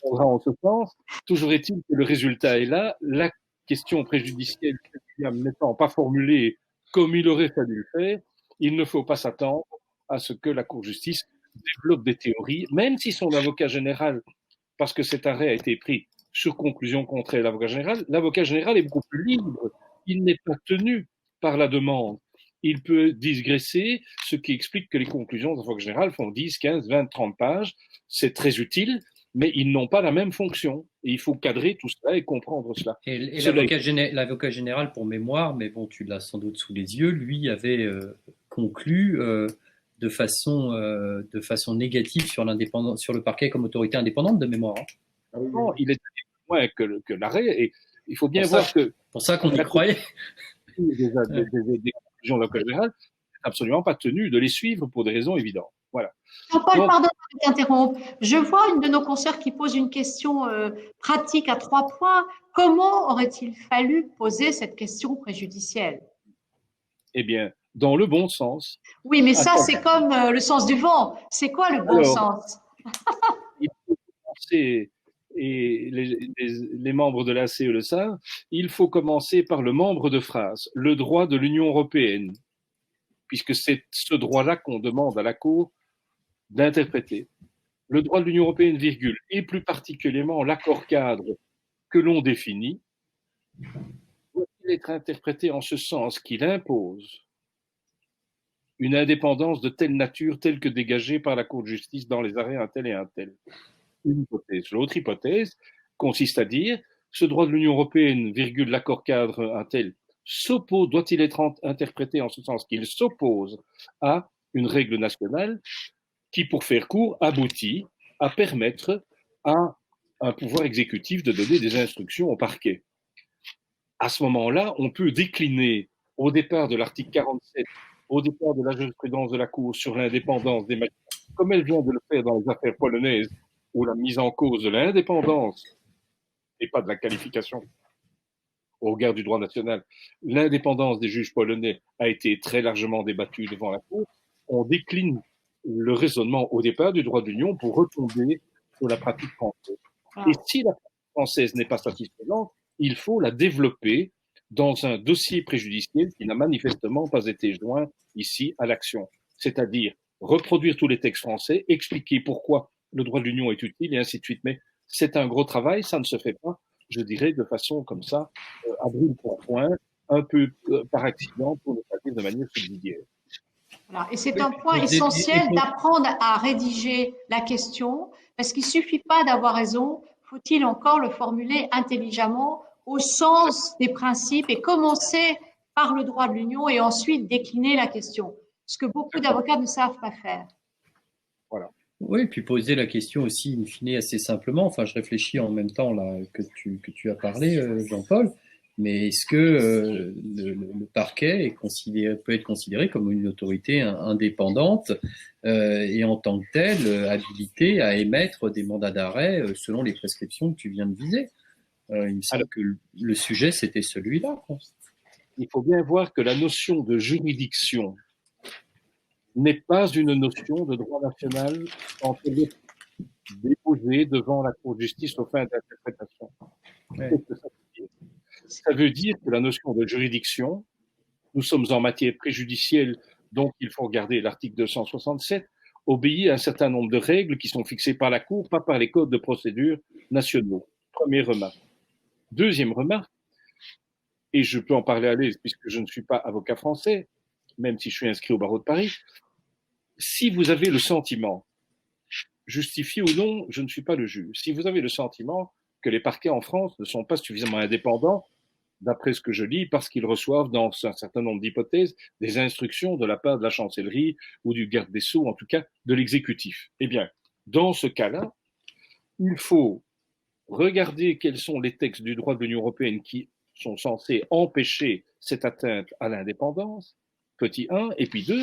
En ce sens, toujours est-il que le résultat est là. La question préjudicielle n'étant pas formulée comme il aurait fallu le faire, il ne faut pas s'attendre à ce que la Cour de justice développe des théories, même si son avocat général, parce que cet arrêt a été pris sur conclusion contraire à l'avocat général est beaucoup plus libre. Il n'est pas tenu par la demande. Il peut digresser, ce qui explique que les conclusions de l'avocat général font 10, 15, 20, 30 pages. C'est très utile, mais ils n'ont pas la même fonction. Et il faut cadrer tout cela et comprendre cela. Et l'avocat général, pour mémoire, mais bon, tu l'as sans doute sous les yeux, lui avait conclu de façon négative sur l'indépendance, sur le parquet comme autorité indépendante de mémoire. Hein. Non, il est moins que l'arrêt. Et il faut bien voir que... Pour ça qu'on y croyait. Des conclusions de l'avocat général, n'est absolument pas tenu de les suivre pour des raisons évidentes. Voilà. Jean-Paul, pardon de t'interrompre. Je vois une de nos consoeurs qui pose une question pratique à 3 points. Comment aurait-il fallu poser cette question préjudicielle? Eh bien, dans le bon sens. Oui, mais ça, c'est comme le sens du vent. C'est quoi le bon sens? Il faut commencer, et les membres de la CE le savent, il faut commencer par le membre de phrase, le droit de l'Union européenne, puisque c'est ce droit-là qu'on demande à la Cour d'interpréter. Le droit de l'Union européenne, virgule, et plus particulièrement l'accord cadre que l'on définit, doit-il être interprété en ce sens qu'il impose une indépendance de telle nature, telle que dégagée par la Cour de justice dans les arrêts un tel et un tel. Une hypothèse. L'autre hypothèse consiste à dire ce droit de l'Union européenne, virgule, l'accord cadre un tel, doit-il être interprété en ce sens qu'il s'oppose à une règle nationale qui, pour faire court, aboutit à permettre à un pouvoir exécutif de donner des instructions au parquet. À ce moment-là, on peut décliner au départ de l'article 47, au départ de la jurisprudence de la Cour sur l'indépendance des magistrats, comme elle vient de le faire dans les affaires polonaises, où la mise en cause de l'indépendance et pas de la qualification au regard du droit national, l'indépendance des juges polonais a été très largement débattue devant la Cour. On décline le raisonnement au départ du droit de l'Union pour retomber sur la pratique française. Et si la pratique française n'est pas satisfaisante, il faut la développer dans un dossier préjudiciel qui n'a manifestement pas été joint ici à l'action. C'est-à-dire reproduire tous les textes français, expliquer pourquoi le droit de l'Union est utile et ainsi de suite. Mais c'est un gros travail, ça ne se fait pas, je dirais, de façon comme ça, à brûle pour point, un peu par accident, pour ne pas dire de manière subsidiaire. Voilà. Et c'est un point essentiel d'apprendre à rédiger la question, parce qu'il ne suffit pas d'avoir raison, faut-il encore le formuler intelligemment au sens des principes et commencer par le droit de l'Union et ensuite décliner la question, ce que beaucoup d'avocats ne savent pas faire. Voilà. Oui, puis poser la question aussi, in fine, assez simplement. Enfin, je réfléchis en même temps là que tu as parlé, Jean-Paul. Mais est-ce que le parquet peut être considéré comme une autorité indépendante et en tant que telle habilitée à émettre des mandats d'arrêt selon les prescriptions que tu viens de viser? Il me semble que le sujet, c'était celui-là. Il faut bien voir que la notion de juridiction n'est pas une notion de droit national quand elle est déposée devant la Cour de justice aux fins d'interprétation. Ouais. Qu'est-ce que ça veut dire? Ça veut dire que la notion de juridiction, nous sommes en matière préjudicielle, donc il faut regarder l'article 267, obéit à un certain nombre de règles qui sont fixées par la Cour, pas par les codes de procédure nationaux. Première remarque. Deuxième remarque, et je peux en parler à l'aise puisque je ne suis pas avocat français, même si je suis inscrit au barreau de Paris, si vous avez le sentiment, justifié ou non, je ne suis pas le juge, si vous avez le sentiment que les parquets en France ne sont pas suffisamment indépendants, d'après ce que je lis, parce qu'ils reçoivent dans un certain nombre d'hypothèses des instructions de la part de la chancellerie ou du garde des Sceaux, en tout cas de l'exécutif. Eh bien, dans ce cas-là, il faut regarder quels sont les textes du droit de l'Union européenne qui sont censés empêcher cette atteinte à l'indépendance, petit 1, et puis 2,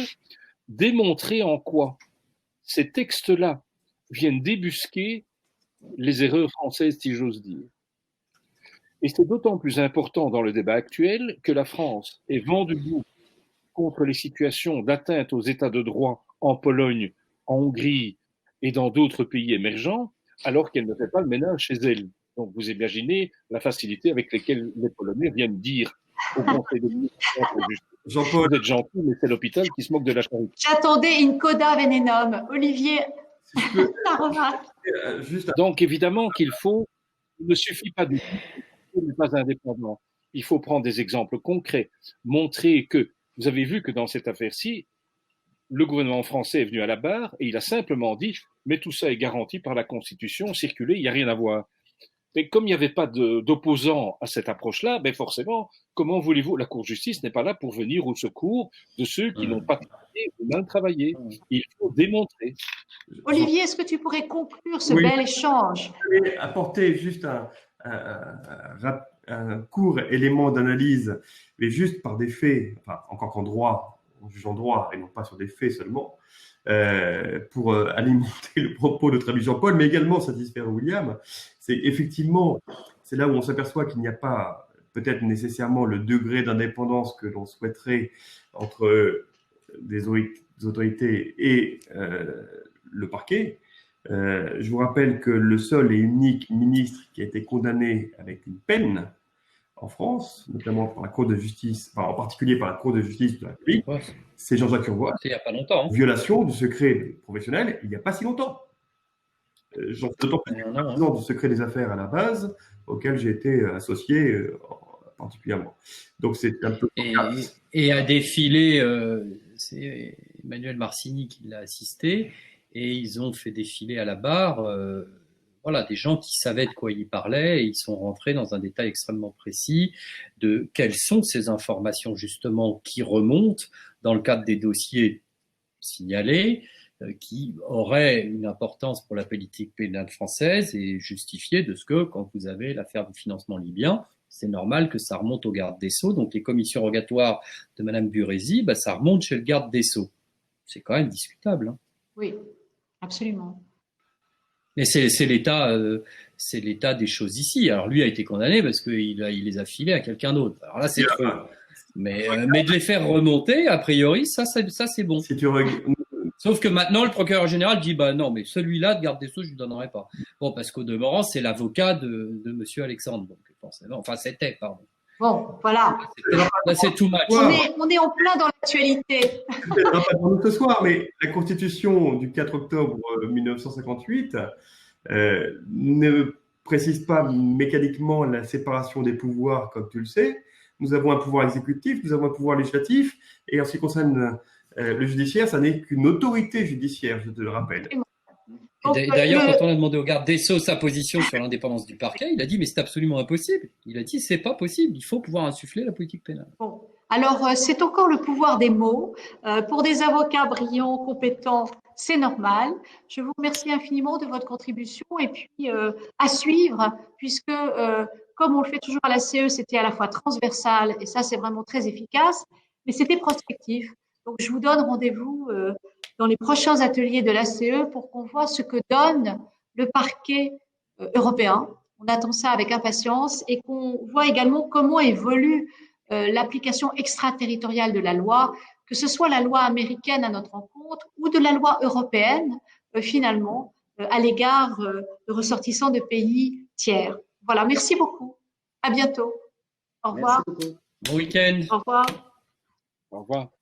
démontrer en quoi ces textes-là viennent débusquer les erreurs françaises, si j'ose dire. Et c'est d'autant plus important dans le débat actuel que la France est vent debout contre les situations d'atteinte aux états de droit en Pologne, en Hongrie et dans d'autres pays émergents, alors qu'elle ne fait pas le ménage chez elle. Donc vous imaginez la facilité avec laquelle les Polonais viennent dire au Conseil de ministres, Jean-Paul, vous êtes gentil, mais c'est l'hôpital qui se moque de la charité. J'attendais une coda venenum. Olivier, si je peux, ta remarque. juste Donc évidemment qu'il faut, il ne suffit pas de n'est pas indépendant. Il faut prendre des exemples concrets, montrer que, vous avez vu que dans cette affaire-ci, le gouvernement français est venu à la barre et il a simplement dit, mais tout ça est garanti par la Constitution, circuler, il n'y a rien à voir. Mais comme il n'y avait pas d'opposants à cette approche-là, ben forcément, comment voulez-vous, la Cour de justice n'est pas là pour venir au secours de ceux qui n'ont pas travaillé ou mal travaillé. Il faut démontrer. Olivier, est-ce que tu pourrais conclure ce Oui. bel échange? Je vais apporter juste un court élément d'analyse, mais juste par des faits, enfin, encore qu'en droit, on juge en droit et non pas sur des faits seulement, pour alimenter le propos de notre ami Jean-Paul, mais également satisfaire William. C'est effectivement, c'est là où on s'aperçoit qu'il n'y a pas peut-être nécessairement le degré d'indépendance que l'on souhaiterait entre des autorités et le parquet. Je vous rappelle que le seul et unique ministre qui a été condamné avec une peine en France, notamment par la Cour de justice, enfin en particulier par la Cour de justice de la République, c'est Jean-Jacques Urvoas. C'est il n'y a pas longtemps. Violation du secret professionnel il n'y a pas si longtemps. D'autant plus du secret des affaires à la base, auquel j'ai été associé particulièrement. Donc c'est un peu... Et à défiler, c'est Emmanuel Marcini qui l'a assisté, et ils ont fait défiler à la barre voilà, des gens qui savaient de quoi ils parlaient, et ils sont rentrés dans un détail extrêmement précis de quelles sont ces informations justement qui remontent dans le cadre des dossiers signalés, qui auraient une importance pour la politique pénale française et justifiées de ce que, quand vous avez l'affaire du financement libyen, c'est normal que ça remonte au garde des Sceaux. Donc les commissions rogatoires de Madame Burési, bah, ça remonte chez le garde des Sceaux. C'est quand même discutable. Hein. Oui, absolument. Mais c'est l'état des choses ici. Alors lui a été condamné parce qu'il les a filés à quelqu'un d'autre. Alors là, c'est trop. Mais de les faire remonter, a priori, ça c'est bon. Si tu Sauf que maintenant, le procureur général dit, bah non, mais celui-là de garde des Sceaux, je lui donnerai pas. Bon, parce qu'au demeurant, c'est l'avocat de Monsieur Alexandre. Donc, forcément, enfin, c'était, pardon. Bon, voilà. Là, c'est too much. On est en plein dans l'actualité. Pas pour nous ce soir, mais la Constitution du 4 octobre 1958 ne précise pas mécaniquement la séparation des pouvoirs, comme tu le sais. Nous avons un pouvoir exécutif, nous avons un pouvoir législatif, et en ce qui concerne le judiciaire, ça n'est qu'une autorité judiciaire, je te le rappelle. D'ailleurs, quand on a demandé au garde des Sceaux sa position sur l'indépendance du parquet, il a dit mais c'est absolument impossible. Il a dit c'est pas possible, il faut pouvoir insuffler la politique pénale. Bon. Alors, c'est encore le pouvoir des mots. Pour des avocats brillants, compétents, c'est normal. Je vous remercie infiniment de votre contribution et puis à suivre, puisque comme on le fait toujours à la CE, c'était à la fois transversal et ça, c'est vraiment très efficace, mais c'était prospectif. Donc, je vous donne rendez-vous dans les prochains ateliers de l'ACE pour qu'on voit ce que donne le parquet européen. On attend ça avec impatience et qu'on voit également comment évolue l'application extraterritoriale de la loi, que que ce soit la loi américaine à notre encontre ou de la loi européenne, finalement, à l'égard de ressortissants de pays tiers. Voilà, merci beaucoup. À bientôt. Au revoir. Merci beaucoup. Bon week-end. Au revoir. Au revoir.